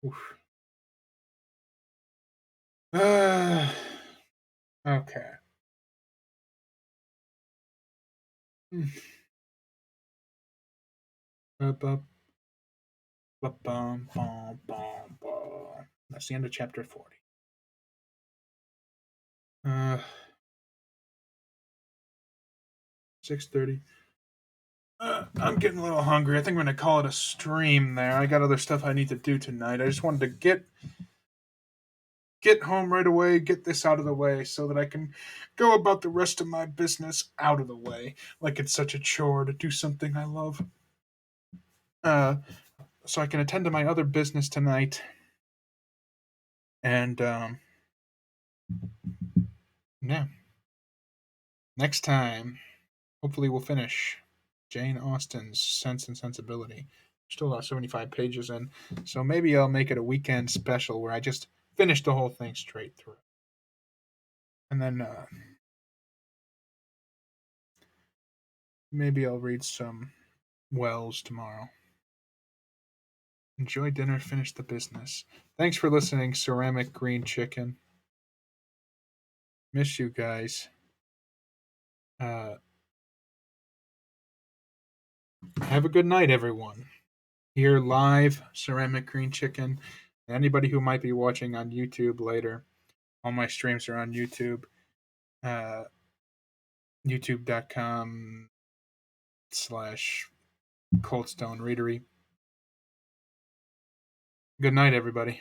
Oof. Okay. Up, up. Ba-bum, bum, bum, bum. That's the end of chapter 40. Uh, 6:30. I'm getting a little hungry. I think we're gonna call it a stream there. I got other stuff I need to do tonight. I just wanted to get home right away, get this out of the way so that I can go about the rest of my business out of the way. Like it's such a chore to do something I love. Uh, so I can attend to my other business tonight. And yeah, next time, hopefully we'll finish Jane Austen's Sense and Sensibility. Still got 75 pages in, so maybe I'll make it a weekend special where I just finish the whole thing straight through. And then maybe I'll read some Wells tomorrow. Enjoy dinner, finish the business. Thanks for listening, Ceramic Green Chicken. Miss you guys. Uh, have a good night, everyone. Here live, Ceramic Green Chicken. Anybody who might be watching on YouTube later, all my streams are on YouTube. Uh, YouTube.com/Coldstone Readery. Good night, everybody.